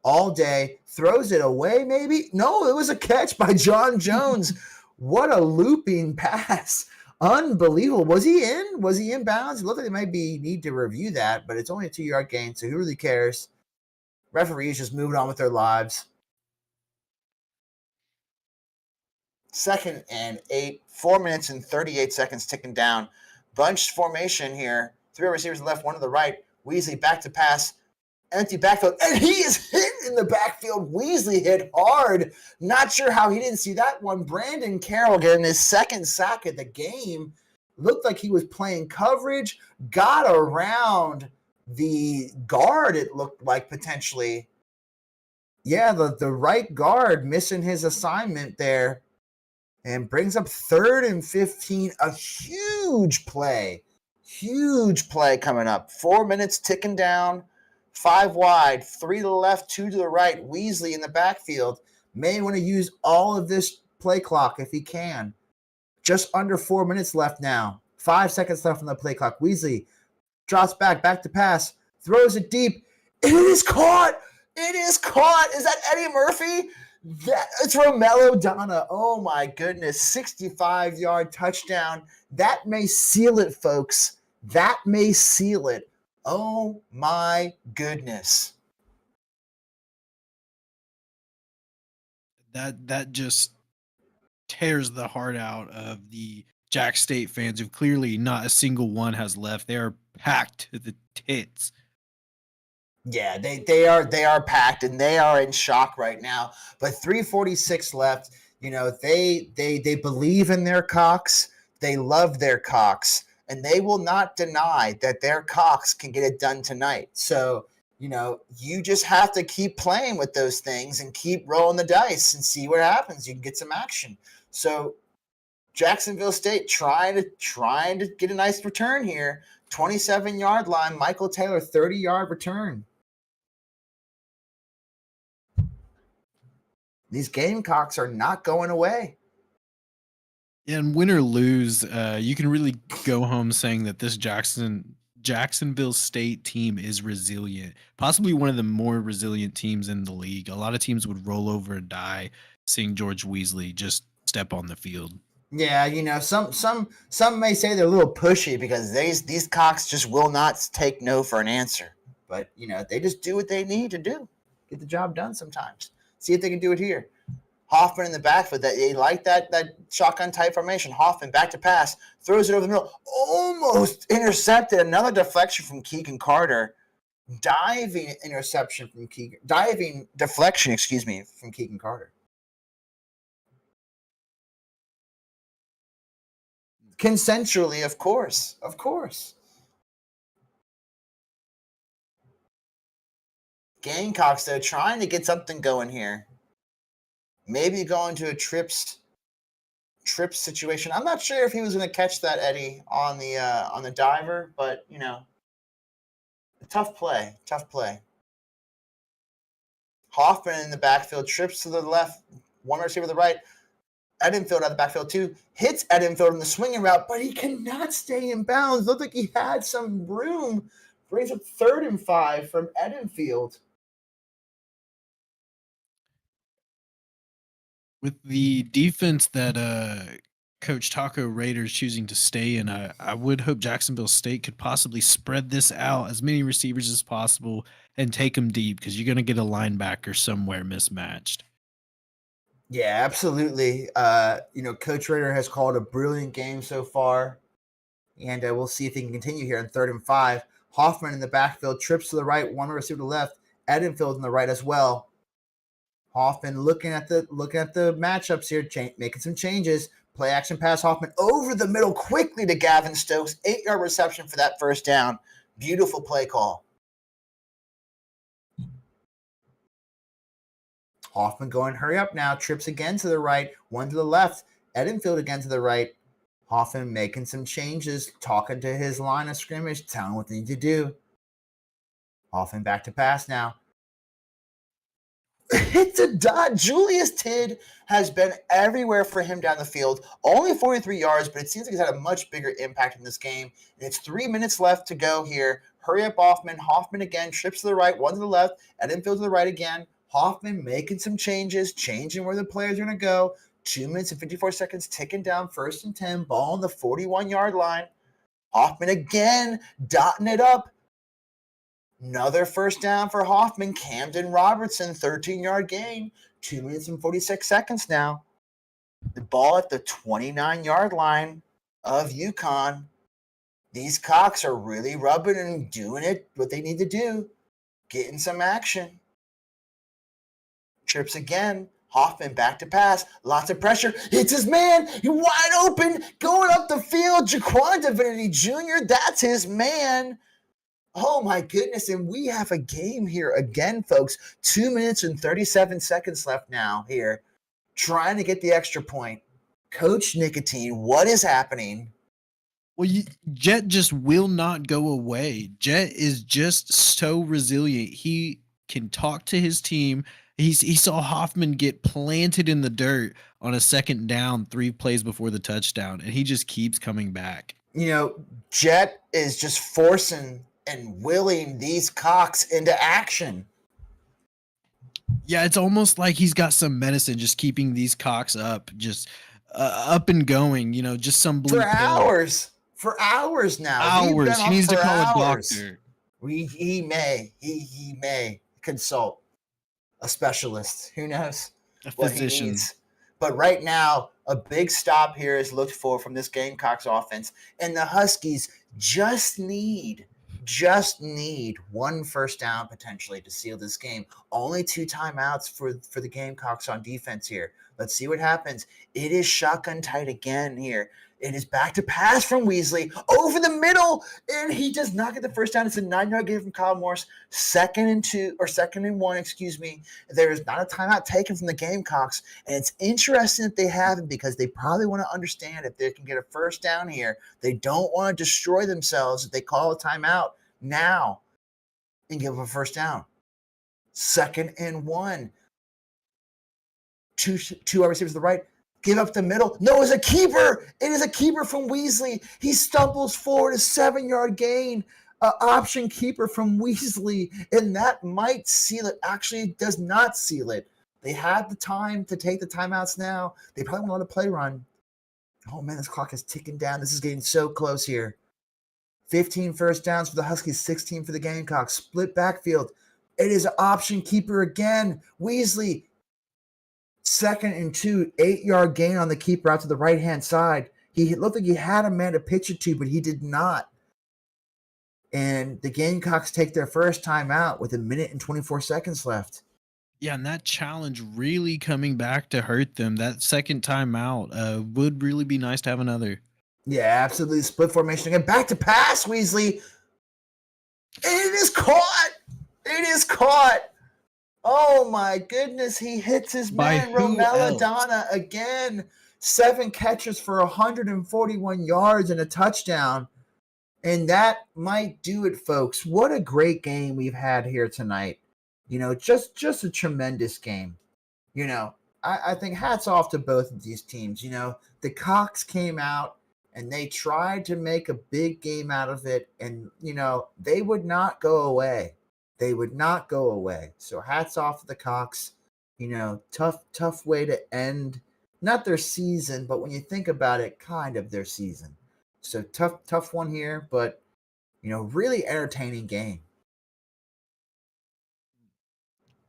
All day. Throws it away, maybe? No, it was a catch by John Jones. What a looping pass. Unbelievable. Was he in? Was he in bounds? It looked like they might need to review that, but it's only a 2-yard gain, so who really cares? Referees just moving on with their lives. 2nd and 8. 4 minutes and 38 seconds ticking down. Bunch formation here. 3 receivers left, 1 to the right. Weasley back to pass. Empty backfield. And he is hit in the backfield. Weasley hit hard. Not sure how he didn't see that one. Brandon Carroll getting his 2nd sack of the game. Looked like he was playing coverage. Got around the guard, it looked like, potentially. Yeah, the right guard missing his assignment there. And brings up 3rd and 15. A huge play. Huge play coming up. 4 minutes ticking down. 5 wide, 3 to the left, 2 to the right. Weasley in the backfield. May want to use all of this play clock if he can. Just under 4 minutes left now. 5 seconds left on the play clock. Weasley drops back to pass. Throws it deep. It is caught. It is caught. Is that Eddie Murphy? It's Romello Donna. Oh, my goodness. 65-yard touchdown. That may seal it, folks. That may seal it. Oh my goodness. That just tears the heart out of the Jack State fans who clearly not a single one has left. They are packed to the tits. Yeah, they are packed and they are in shock right now. But 3:46 left. You know, they believe in their cocks. They love their cocks. And they will not deny that their Cox can get it done tonight. So, you just have to keep playing with those things and keep rolling the dice and see what happens. You can get some action. So Jacksonville State trying to get a nice return here. 27-yard line, Michael Taylor, 30-yard return. These Gamecocks are not going away. And win or lose, you can really go home saying that this Jacksonville State team is resilient, possibly one of the more resilient teams in the league. A lot of teams would roll over and die seeing George Weasley just step on the field. Yeah, some may say they're a little pushy because these cocks just will not take no for an answer. But they just do what they need to do, get the job done sometimes. See if they can do it here. Hoffman in the backfield. They like that shotgun type formation. Hoffman back to pass, throws it over the middle, almost intercepted. Another deflection from Keegan Carter. Diving deflection, from Keegan Carter. Consensually, of course. Gamecocks, they're trying to get something going here. Maybe going to a trips situation. I'm not sure if he was going to catch that, Eddie, on the diver, but tough play. Hoffman in the backfield, trips to the left, one receiver to the right. Edenfield out of the backfield too, hits Edenfield in the swinging route, but he cannot stay in bounds. Looked like he had some room. Brings up 3rd and 5 from Edenfield. With the defense that Coach Taco Raiders choosing to stay in, I would hope Jacksonville State could possibly spread this out as many receivers as possible and take them deep because you're going to get a linebacker somewhere mismatched. Yeah, absolutely. Coach Raider has called a brilliant game so far, and we'll see if he can continue here on 3rd and 5. Hoffman in the backfield, trips to the right, one receiver to the left. Edenfield on the right as well. Hoffman looking at the matchups here, making some changes. Play action pass, Hoffman over the middle quickly to Gavin Stokes. 8-yard reception for that first down. Beautiful play call. Hoffman going, hurry up now. Trips again to the right, one to the left. Edenfield again to the right. Hoffman making some changes, talking to his line of scrimmage, telling what they need to do. Hoffman back to pass now. It's a dot. Julius Tidd has been everywhere for him down the field. Only 43 yards, but it seems like he's had a much bigger impact in this game. And it's 3 minutes left to go here. Hurry up, Hoffman. Hoffman again, trips to the right, one to the left. Edenfield to the right again. Hoffman making some changes, changing where the players are going to go. 2 minutes and 54 seconds ticking down, 1st and 10, ball on the 41-yard line. Hoffman again, dotting it up. Another first down for Hoffman. Camden Robertson, 13-yard gain. 2 minutes and 46 seconds now. The ball at the 29-yard line of UConn. These cocks are really rubbing and doing it, what they need to do. Getting some action. Trips again. Hoffman back to pass. Lots of pressure. Hits his man. You're wide open. Going up the field. Jaquan Divinity Jr. That's his man. Oh, my goodness. And we have a game here again, folks. 2 minutes and 37 seconds left now here. Trying to get the extra point. Coach Nicotine, what is happening? Well, Jet just will not go away. Jet is just so resilient. He can talk to his team. He saw Hoffman get planted in the dirt on a 2nd down 3 plays before the touchdown, and he just keeps coming back. Jet is just forcing and willing these cocks into action. Yeah, it's almost like he's got some medicine just keeping these cocks up, just up and going, just some blue for hours. For hours now. Hours. He needs to call hours. a doctor. He may consult a specialist. Who knows? A physician. What he needs. But right now, a big stop here is looked for from this Gamecocks offense. And the Huskies just need 1 first down potentially to seal this game. Only 2 timeouts for the Gamecocks on defense here. Let's see what happens. It is shotgun tight again here. It is back to pass from Weasley over the middle, and he does not get the first down. It's a 9-yard gain from Kyle Morris. 2nd and 1, excuse me. There is not a timeout taken from the Gamecocks, and it's interesting that they haven't because they probably want to understand if they can get a first down here. They don't want to destroy themselves if they call a timeout now and give up a first down. 2nd and 1. Two wide receivers to the right. Give up the middle. No, it's a keeper. It is a keeper from Weasley. He stumbles forward, a 7-yard gain. Option keeper from Weasley, and that might seal it. Actually, it does not seal it. They had the time to take the timeouts now. They probably want to play run. Oh, man, this clock is ticking down. This is getting so close here. 15 first downs for the Huskies, 16 for the Gamecocks. Split backfield. It is an option keeper again. Weasley. 2nd and 2, 8-yard gain on the keeper out to the right-hand side. He looked like he had a man to pitch it to, but he did not. And the Gamecocks take their first time out with 1 minute and 24 seconds left. Yeah, and that challenge really coming back to hurt them. That second time out would really be nice to have another. Yeah, absolutely. Split formation again. Back to pass, Weasley. It is caught. It is caught. Oh, my goodness. He hits his man, Romeladonna, again. 7 catches for 141 yards and a touchdown. And that might do it, folks. What a great game we've had here tonight. Just a tremendous game. I think hats off to both of these teams. The Cox came out and they tried to make a big game out of it. And, they would not go away. They would not go away. So hats off to the Cox. Tough way to end, not their season, but when you think about it, kind of their season. So tough one here, but, really entertaining game.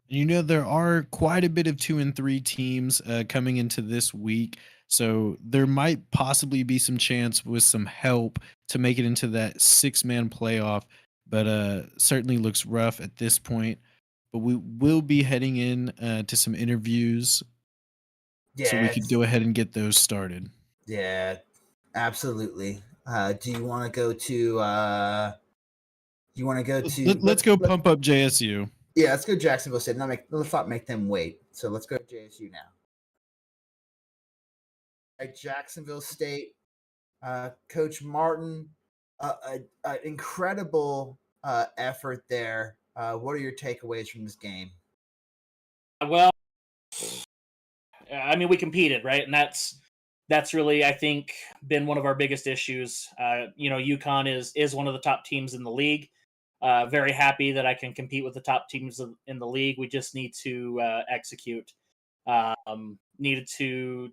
There are quite a bit of 2 and 3 teams coming into this week. So there might possibly be some chance with some help to make it into that 6-man playoff. But certainly looks rough at this point. But we will be heading in to some interviews, so we could go ahead and get those started. Yeah, absolutely. Do you want to go to? Let's go pump up JSU. Yeah, let's go Jacksonville State. Let's not make them wait. So let's go to JSU now. At Jacksonville State, Coach Martin, incredible effort there. What are your takeaways from this game? Well, I mean, we competed, right? And that's really, I think, been one of our biggest issues. UConn is one of the top teams in the league. Very happy that I can compete with the top teams in the league. We just need to execute. We needed to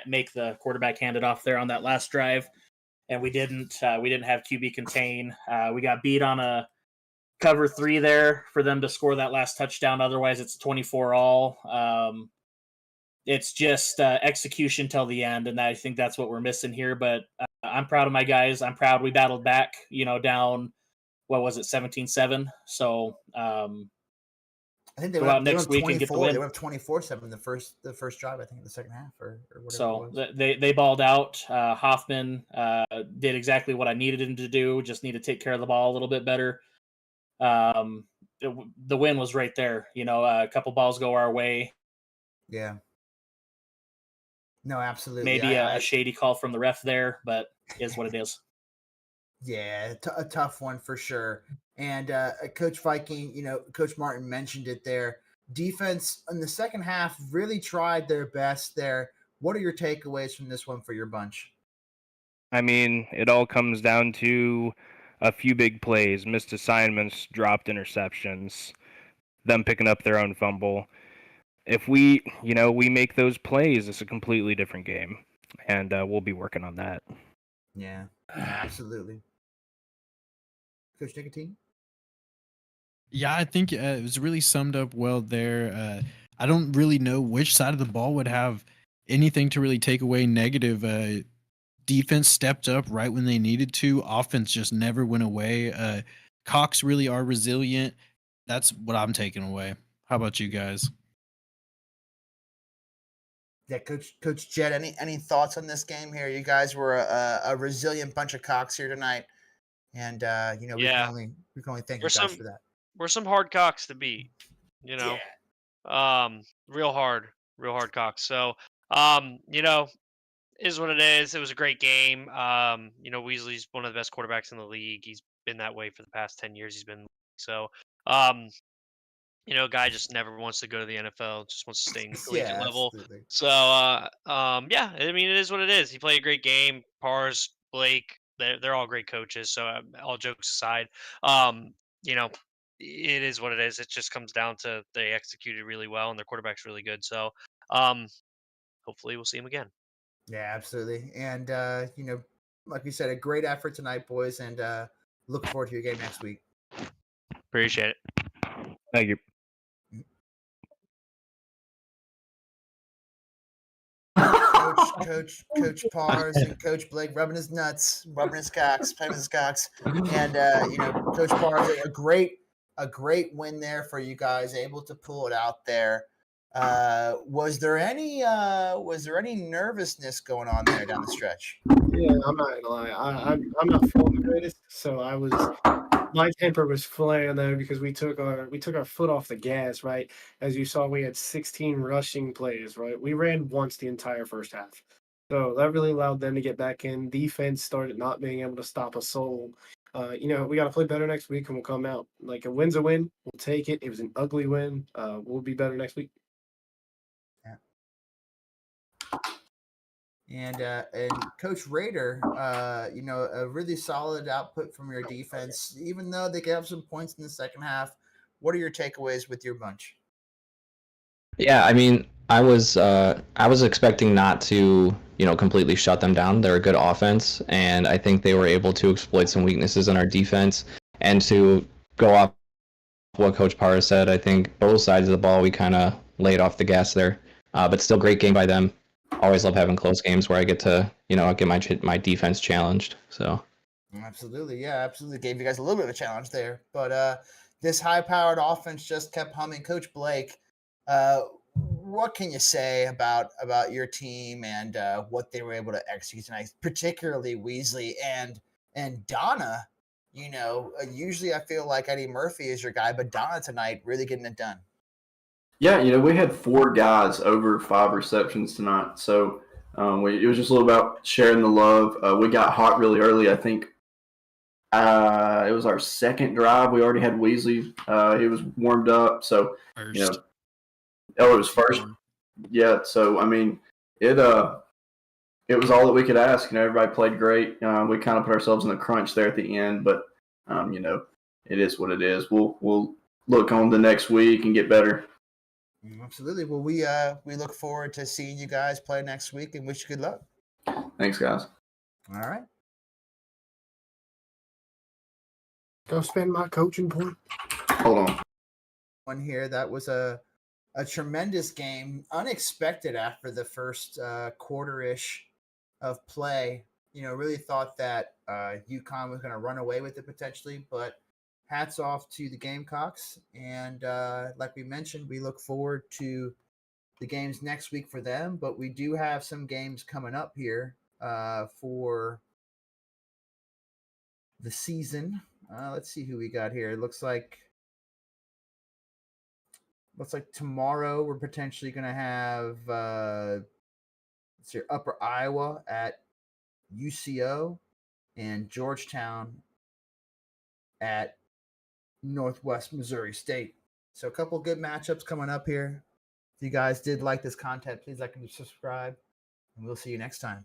make the quarterback hand it off there on that last drive, and we didn't. We didn't have QB contain. We got beat on a cover 3 there for them to score that last touchdown. Otherwise, it's 24-all. It's just execution till the end, and I think that's what we're missing here. But I'm proud of my guys. I'm proud we battled back. Down, what was it, 17-7? So I think they go went out next week and get the win. They went 24-7 the first drive, I think, in the second half or whatever. So it was. they balled out. Hoffman did exactly what I needed him to do. Just need to take care of the ball a little bit better. The win was right there. A couple balls go our way. Yeah. No, absolutely. Maybe a shady call from the ref there, but is what it is. Yeah, a tough one for sure. And Coach Viking, Coach Martin mentioned it there. Defense in the second half really tried their best there. What are your takeaways from this one for your bunch? I mean, it all comes down to a few big plays, missed assignments, dropped interceptions, them picking up their own fumble. If we make those plays, it's a completely different game, and we'll be working on that. Yeah, absolutely. Coach Nicotine? Yeah, I think it was really summed up well there. I don't really know which side of the ball would have anything to really take away negative. Defense stepped up right when they needed to. Offense just never went away. Cox really are resilient. That's what I'm taking away. How about you guys? Yeah, Coach Jed, any thoughts on this game here? You guys were a resilient bunch of cocks here tonight, and we can Yeah, only thank we're you guys some for that. we're some hard cocks to beat. You Yeah. know, real hard cocks. So, is what it is. It was a great game. Weasley's one of the best quarterbacks in the league. He's been that way for the past 10 years. He's been so. Um, guy just never wants to go to the NFL. Just wants to stay in the collegiate Yeah, level. absolutely. So, yeah. I mean, it is what it is. He played a great game. Pars, Blake, they're all great coaches. So, all jokes aside, um, you know, it is what it is. It just comes down to they executed really well and their quarterback's really good. So, um, hopefully, we'll see him again. Yeah, absolutely. And like we said, a great effort tonight, boys, and looking forward to your game next week. Appreciate it. Thank you. Coach Pars and Coach Blake rubbing his nuts, rubbing his cocks, playing with his cocks, and Coach Pars, a great win there for you guys, able to pull it out there. Was there any nervousness going on there down the stretch? Yeah, I'm not gonna lie. I'm not feeling the greatest, so my temper was flaring though because we took our foot off the gas, right? As you saw, we had 16 rushing plays, right? We ran once the entire first half. So that really allowed them to get back in. Defense started not being able to stop a soul. We got to play better next week and we'll come out. Like a win's a win. We'll take it. It was an ugly win. We'll be better next week. And Coach Raider, a really solid output from your defense, even though they gave up some points in the second half. What are your takeaways with your bunch? Yeah, I mean, I was expecting not to, completely shut them down. They're a good offense, and I think they were able to exploit some weaknesses in our defense. And to go off what Coach Parra said, I think both sides of the ball we kind of laid off the gas there. But still, great game by them. Always love having close games where I get to, get my defense challenged. So. Absolutely, yeah, absolutely. Gave you guys a little bit of a challenge there, but this high-powered offense just kept humming. Coach Blake, what can you say about your team and what they were able to execute tonight, particularly Weasley and Donna? Usually I feel like Eddie Murphy is your guy, but Donna tonight really getting it done. Yeah, we had 4 guys over 5 receptions tonight, so it was just a little about sharing the love. We got hot really early. I think it was our second drive. We already had Weasley. He was warmed up, so First. it was first. Yeah, so I mean, it was all that we could ask. Everybody played great. We kind of put ourselves in the crunch there at the end, but it is what it is. We'll look on the next week and get better. Absolutely. Well, we look forward to seeing you guys play next week and wish you good luck. Thanks, guys. All right. Go spend my coaching point. Hold on. One here. That was a tremendous game, unexpected after the first quarter-ish of play. Really thought that UConn was going to run away with it potentially, but hats off to the Gamecocks. And like we mentioned, we look forward to the games next week for them, but we do have some games coming up here for the season. Let's see who we got here. It looks like tomorrow we're potentially going to have Upper Iowa at UCO and Georgetown at Northwest Missouri State. So a couple good matchups coming up here. If you guys did like this content, please like and subscribe, and we'll see you next time.